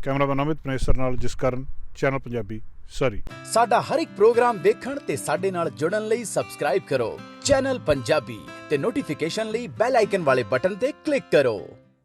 Speaker 1: ਕੈਮਰਾਮੈਨ ਅਮਿਤ ਪਨੇਸਰ ਨਾਲ ਜਸਕਰਨ, ਚੈਨਲ ਪੰਜਾਬੀ, ਸਰੀ।
Speaker 3: ਸਾਡਾ ਹਰ ਇੱਕ ਪ੍ਰੋਗਰਾਮ ਦੇਖਣ ਤੇ ਸਾਡੇ ਨਾਲ ਜੁੜਨ ਲਈ ਸਬਸਕ੍ਰਾਈਬ ਕਰੋ ਚੈਨਲ ਪੰਜਾਬੀ ਤੇ ਨੋਟੀਫਿਕੇਸ਼ਨ ਲਈ ਬੈਲ ਆਈਕਨ ਵਾਲੇ ਬਟਨ ਤੇ ਕਲਿੱਕ ਕਰੋ।